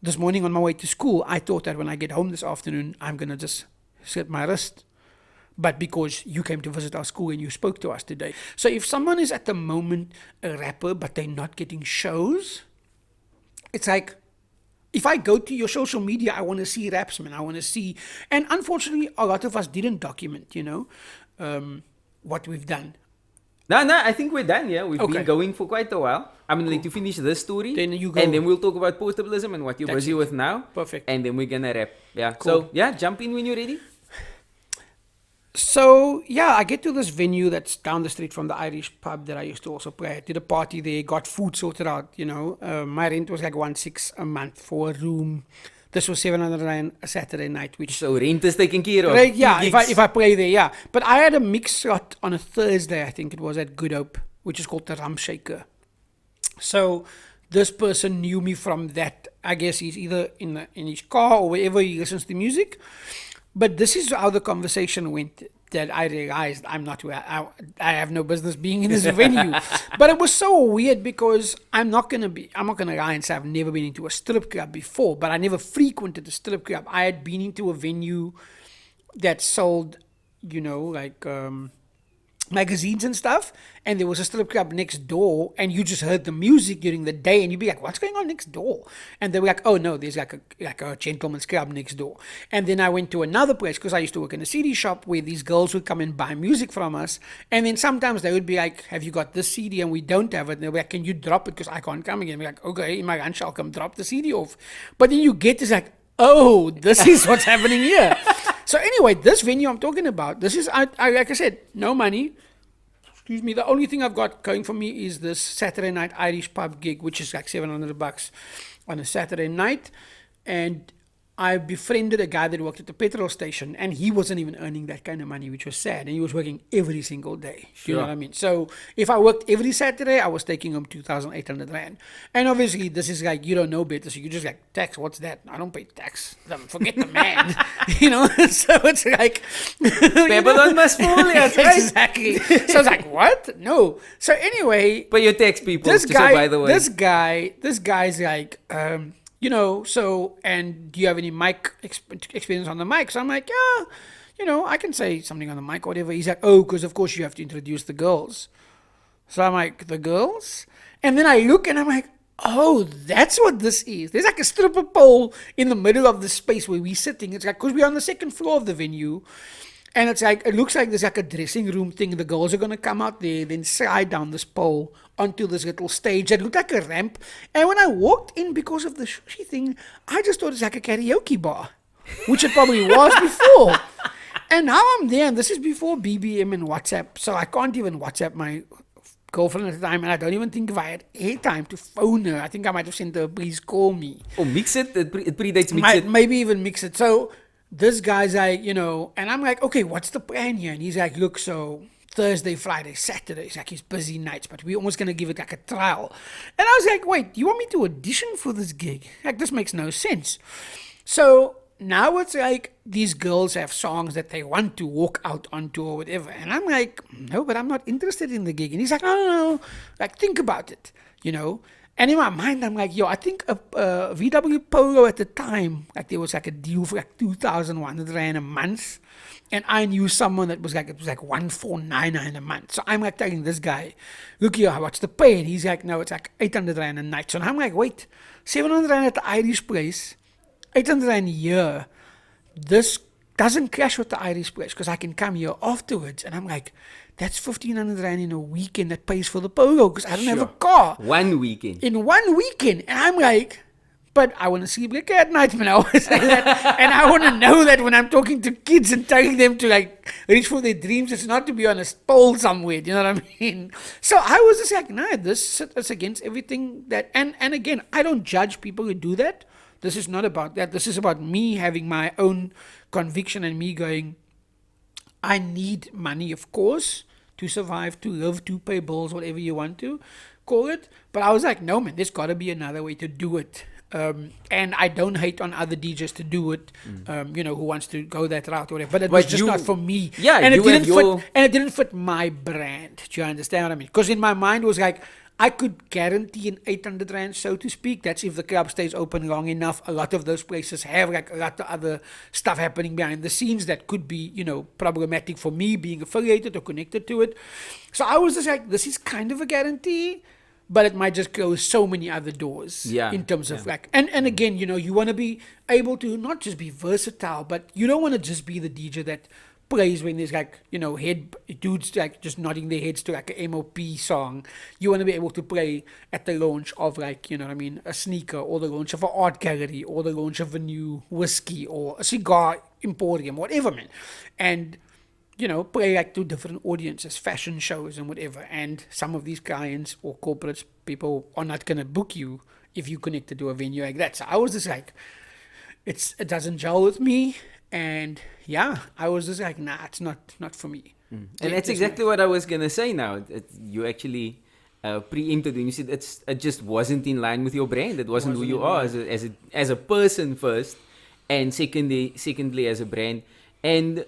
this morning on my way to school, I thought that when I get home this afternoon, I'm going to just slit my wrist. But because you came to visit our school and you spoke to us today. So if someone is at the moment a rapper, but they're not getting shows, it's like, if I go to your social media, I want to see raps, man. I want to see. And unfortunately, a lot of us didn't document, what we've done. No, I think we're done, yeah. We've Okay. been going for quite a while. I'm going to let you finish this story. Then you go. And then we'll talk about portabilism and what you're That's busy it. with now. Perfect. And then we're going to wrap. Yeah. Cool. So, yeah, jump in when you're ready. So, yeah, I get to this venue that's down the street from the Irish pub that I used to also play. I did a party there, got food sorted out, My rent was like 1,600 a month for a room. This was 700 Rand a Saturday night, which... So, rent is taken care of. Right, yeah, Gigs. if I play there, yeah. But I had a mix slot on a Thursday, I think it was, at Good Hope, which is called the Rum Shaker. So this person knew me from that. I guess he's either in his car or wherever he listens to music. But this is how the conversation went, that I realized I have no business being in this venue. But it was so weird because I'm not gonna lie and say I've never been into a strip club before, but I never frequented a strip club. I had been into a venue that sold, magazines and stuff, and there was a strip club next door, and you just heard the music during the day, and you'd be like, what's going on next door? And they were like, oh no, there's like a gentleman's club next door. And then I went to another place, because I used to work in a CD shop, where these girls would come and buy music from us, and then sometimes they would be like, have you got this CD? And we don't have it. And they'll be like, can you drop it, because I can't come again. And we're like, okay, in my lunch I'll come drop the CD off. But then you get this like, oh, this is what's happening here. So anyway, this venue I'm talking about, this is, I like I said, no money. Excuse me. The only thing I've got going for me is this Saturday night Irish pub gig, which is like $700 on a Saturday night. And I befriended a guy that worked at the petrol station, and he wasn't even earning that kind of money, which was sad. And he was working every single day. Do you know what I mean? So if I worked every Saturday, I was taking home 2,800 Rand. And obviously, this is like, you don't know better. So you just like, tax, what's that? I don't pay tax. Forget the man. So it's like... Babylon must fall, yes, right? Exactly. So it's like, what? No. So anyway... But you tax people, This guy, so by the way. this guy's like... so, and do you have any mic experience on the mic? So I'm like, yeah, I can say something on the mic or whatever. He's like, oh, because of course you have to introduce the girls. So I'm like, the girls? And then I look and I'm like, oh, that's what this is. There's like a stripper pole in the middle of the space where we're sitting. It's like, because we're on the second floor of the venue. And it's like, it looks like there's like a dressing room thing. The girls are going to come out there, then slide down this pole onto this little stage that looked like a ramp. And when I walked in, because of the sushi thing, I just thought it's like a karaoke bar, which it probably was before. And now I'm there, and this is before BBM and WhatsApp. So I can't even WhatsApp my girlfriend at the time, and I don't even think if I had airtime to phone her. I think I might have sent her, please call me. Oh, mix it? It predates mix it? Maybe even mix it. So this guy's like, and I'm like, okay, what's the plan here? And he's like, look, so Thursday, Friday, Saturday, it's like his busy nights, but we're almost going to give it like a trial. And I was like, wait, you want me to audition for this gig? Like, this makes no sense. So now it's like these girls have songs that they want to walk out onto or whatever. And I'm like, no, but I'm not interested in the gig. And he's like, no, like, think about it, And in my mind, I'm like, I think a VW Polo at the time, like there was like a deal for like 2,100 Rand a month. And I knew someone that was like, it was like 1,499 a month. So I'm like telling this guy, look here, what's the pay? And he's like, no, it's like 800 Rand a night. So I'm like, wait, 700 Rand at the Irish place, 800 Rand a year. This doesn't clash with the Irish place because I can come here afterwards. And I'm like, that's 1,500 Rand in a weekend that pays for the Polo because I don't have a car. 1 weekend. In 1 weekend. And I'm like, But I want to sleep like at night, man. I always say that. And I want to know that when I'm talking to kids and telling them to like reach for their dreams, it's not to be on a pole somewhere. Do you know what I mean? So I was just like, nah, this is against everything that. And again, I don't judge people who do that. This is not about that. This is about me having my own conviction and me going, I need money, of course, to survive, to live, to pay bills, whatever you want to call it. But I was like, no, man, there's got to be another way to do it. And I don't hate on other DJs to do it, who wants to go that route or whatever. But it was just not for me. Yeah, and it didn't fit. And it didn't fit my brand. Do you understand what I mean? Because in my mind it was like, I could guarantee an 800 rand, so to speak. That's if the club stays open long enough. A lot of those places have like a lot of other stuff happening behind the scenes that could be, problematic for me being affiliated or connected to it. So I was just like, this is kind of a guarantee, but it might just close so many other doors in terms of like, and again, you want to be able to not just be versatile, but you don't want to just be the DJ that plays when there's like, head dudes like just nodding their heads to like a MOP song. You want to be able to play at the launch of like, a sneaker, or the launch of an art gallery, or the launch of a new whiskey or a cigar emporium, whatever, man. And play like to different audiences, fashion shows and whatever. And some of these clients or corporates, people are not going to book you if you connected to a venue like that. So I was just like, it doesn't gel with me. And yeah, I was just like, nah, it's not for me. And that's exactly what I was going to say now. You actually preempted when you said it just wasn't in line with your brand. It wasn't who you are as a person first, and secondly as a brand. And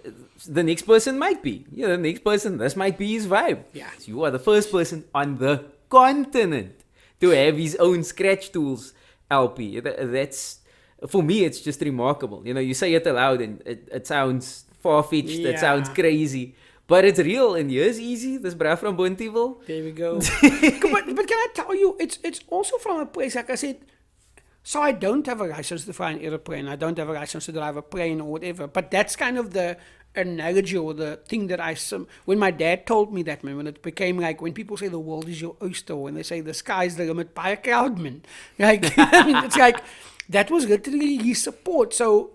the next person might be. The next person, this might be his vibe. Yeah. So you are the first person on the continent to have his own Scratch Tools LP. That's, for me, it's just remarkable. You say it aloud and it sounds far-fetched, it sounds crazy. But it's real, and here's Eazy, this bruh from Bonteville. There we go. but can I tell you, it's also from a place, like I said, so I don't have a license to fly an airplane. I don't have a license to drive a plane or whatever. But that's kind of the analogy or the thing that when my dad told me that, man, when it became like, when people say the world is your oyster, when they say the sky's the limit, buy a cloud, man. Like, I mean, it's like, that was literally his support. So,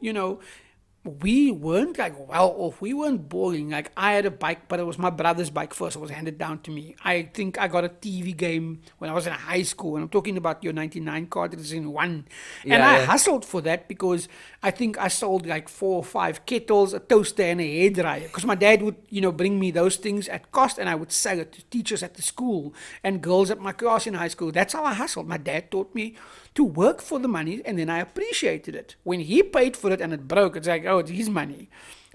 we weren't like well off. We weren't boring. Like, I had a bike, but it was my brother's bike first. It was handed down to me. I think I got a TV game when I was in high school. And I'm talking about your 99 cartridges in one. And I hustled for that because I think I sold like 4 or 5 kettles, a toaster, and a hairdryer. Because my dad would, bring me those things at cost, and I would sell it to teachers at the school and girls at my class in high school. That's how I hustled. My dad taught me to work for the money, and then I appreciated it. When he paid for it and it broke, it's like, oh, it's his money.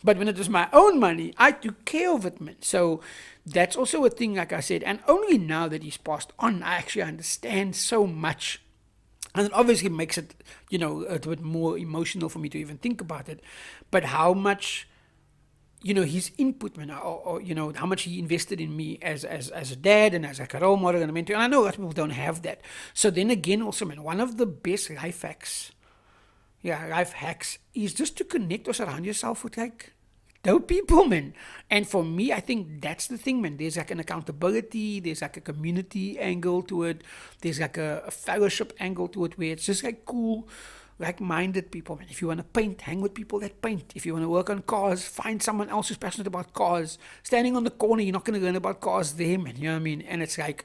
But when it was my own money, I took care of it, man. So that's also a thing, like I said, and only now that he's passed on, I actually understand so much. And it obviously makes it, a bit more emotional for me to even think about it. But how much, his input, man, or how much he invested in me as a dad and as like a role model and a mentor. And I know that people don't have that. So then again, also, man, one of the best life hacks is just to connect or surround yourself with like dope people, man. And for me, I think that's the thing, man. There's like an accountability, there's like a community angle to it, there's like a fellowship angle to it, where it's just like cool, like-minded people, man. If you want to paint, hang with people that paint. If you want to work on cars, find someone else who's passionate about cars. Standing on the corner, you're not going to learn about cars there, man. You know what I mean? And it's like,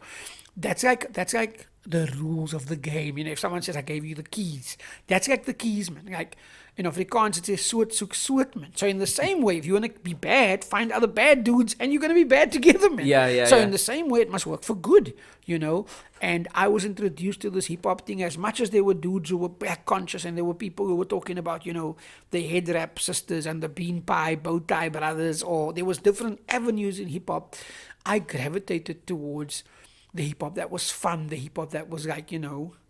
that's like the rules of the game. If someone says, I gave you the keys, that's like the keys, man. Like, in Afrikaans, it says, soort soek soort, man. So in the same way, if you want to be bad, find other bad dudes, and you're going to be bad together, man. So in the same way, it must work for good, And I was introduced to this hip-hop thing as much as there were dudes who were black conscious, and there were people who were talking about, the head rap sisters and the bean pie, bow tie brothers, or there was different avenues in hip-hop. I gravitated towards the hip-hop that was fun, the hip-hop that was like,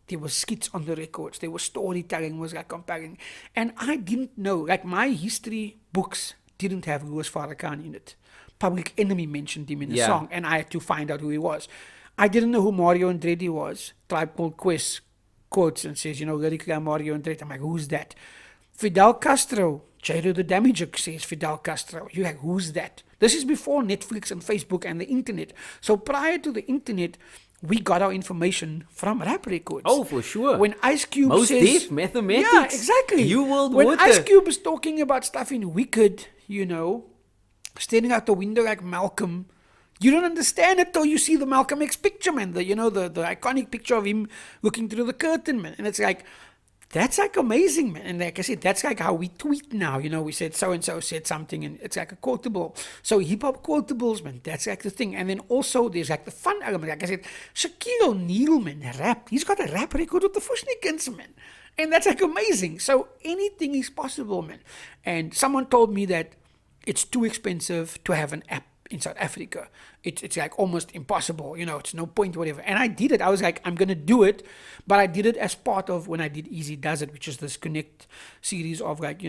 there were skits on the records, there was storytelling, was like compelling. And I didn't know, like my history books didn't have Louis Farrakhan in it. Public Enemy mentioned him in a song, and I had to find out who he was. I didn't know who Mario Andretti was. Tribe Called Quest quotes and says, lyrically I'm Mario Andretti. I'm like, who's that? Fidel Castro, Jairo the Damager says Fidel Castro. You're like, who's that? This is before Netflix and Facebook and the internet. So prior to the internet, we got our information from rap records. Oh, for sure. When Ice Cube Most says... Def, Mathematics. Yeah, exactly. You World when Water. Ice Cube is talking about stuff in Wicked, staring out the window like Malcolm, you don't understand it till you see the Malcolm X picture, man. The iconic picture of him looking through the curtain, man. And it's like, that's like amazing, man. And like I said, that's like how we tweet now. We said so-and-so said something and it's like a quotable. So hip-hop quotables, man, that's like the thing. And then also there's like the fun element. Like I said, Shaquille O'Neal, man, rap. He's got a rap record with the Fushnikins, man. And that's like amazing. So anything is possible, man. And someone told me that it's too expensive to have an app in South Africa. It's like almost impossible, it's no point, whatever. And I did it. I was like, I'm going to do it. But I did it as part of when I did Eazy Does It, which is this Connect series of like,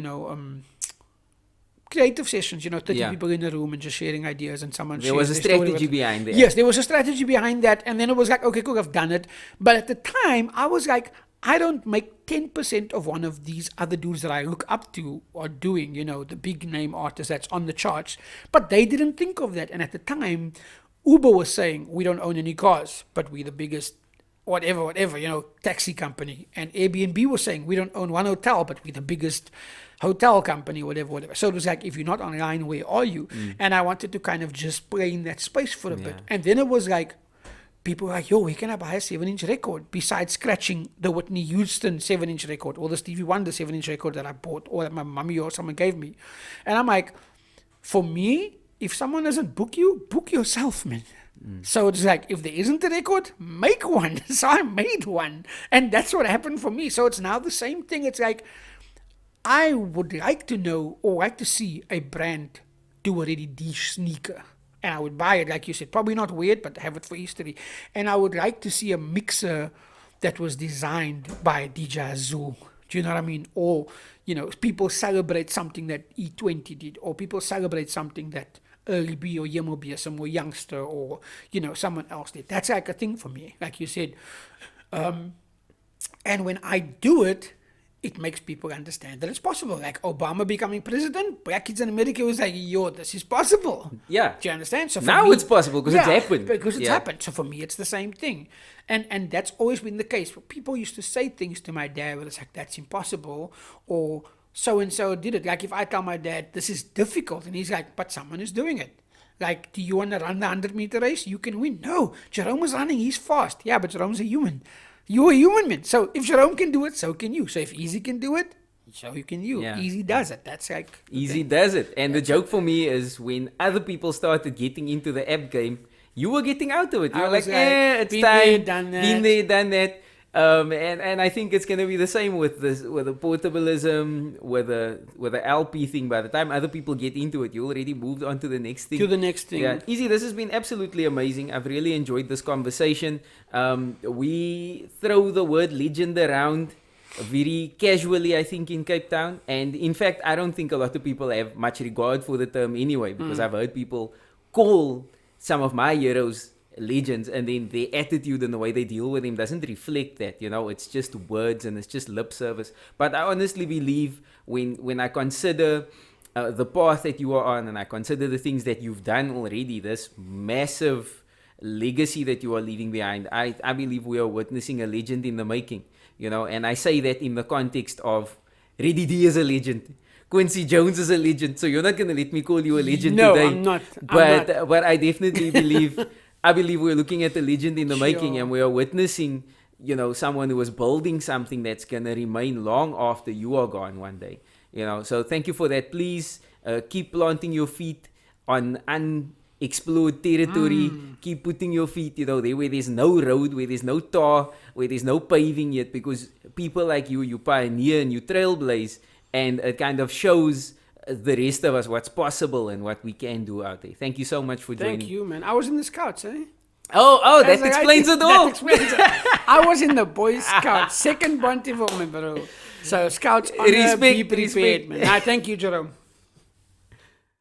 creative sessions, 30 people in a room and just sharing ideas and someone There was a strategy behind it. Yes, there was a strategy behind that. And then it was like, okay, cool, I've done it. But at the time, I was like, I don't make 10% of one of these other dudes that I look up to are doing, the big name artist that's on the charts. But they didn't think of that. And at the time, Uber was saying, we don't own any cars, but we're the biggest whatever, taxi company. And Airbnb was saying, we don't own one hotel, but we're the biggest hotel company, whatever. So it was like, if you're not online, where are you? And I wanted to kind of just play in that space for a bit. And then it was like, people were like, yo, where can I buy a 7-inch record? Besides scratching the Whitney Houston 7-inch record or the Stevie Wonder 7-inch record that I bought or that my mommy or someone gave me. And I'm like, for me, if someone doesn't book you, book yourself, man. So it's like, if there isn't a record, make one. So I made one. And that's what happened for me. So it's now the same thing. It's like, I would like to know or like to see a brand do a really niche sneaker. And I would buy it, like you said, probably not weird, but have it for history. And I would like to see a mixer that was designed by DJ Eazy. Do you know what I mean? Or, people celebrate something that E20 did, or people celebrate something that Early B or Yemo B or some more youngster or, someone else did. That's like a thing for me, like you said. And when I do it, it makes people understand that it's possible. Like Obama becoming president, black kids in America was like, yo, this is possible. Yeah. Do you understand? So now me, it's possible because it's happened. Because it's happened. So for me, it's the same thing. And that's always been the case. People used to say things to my dad where it's like, that's impossible, or so-and-so did it. Like if I tell my dad, this is difficult, and he's like, but someone is doing it. Like, do you want to run the 100-meter race? You can win. No, Jerome is running. He's fast. Yeah, but Jerome's a human. You're a human, man. So if Jerome can do it, so can you. So if Eazy can do it, so you can you. Yeah. Eazy does it. That's like... Eazy does it. And the joke for me is when other people started getting into the app game, you were getting out of it. You were like, it's been time. there, done that. Been there, done that. And I think it's going to be the same with the portabilism, with the LP thing. By the time other people get into it, you already moved on to the next thing. To the next thing. Yeah, Eazy, this has been absolutely amazing. I've really enjoyed this conversation. We throw the word legend around very casually, I think, in Cape Town. And in fact, I don't think a lot of people have much regard for the term anyway, because I've heard people call some of my heroes legends, and then their attitude and the way they deal with him doesn't reflect that. It's just words and it's just lip service. But I honestly believe when I consider the path that you are on, and I consider the things that you've done already, this massive legacy that you are leaving behind, I believe we are witnessing a legend in the making. And I say that in the context of Reddy D is a legend, Quincy Jones is a legend, so you're not going to let me call you a legend today. No, I'm not. But I definitely believe I believe we're looking at a legend in the making, and we are witnessing, someone who is building something that's going to remain long after you are gone one day. So thank you for that. Please keep planting your feet on unexplored territory. Keep putting your feet, there where there's no road, where there's no tar, where there's no paving yet, because people like you pioneer and you trailblaze, and it kind of shows the rest of us what's possible and what we can do out there. Thank you so much for joining. Thank you, man. I was in the Scouts, eh? Oh, that explains it all. That explains it. I was in the Boy Scouts, second Bonte for me, bro. So Scouts, honor, be prepared, man. Thank you, Jerome.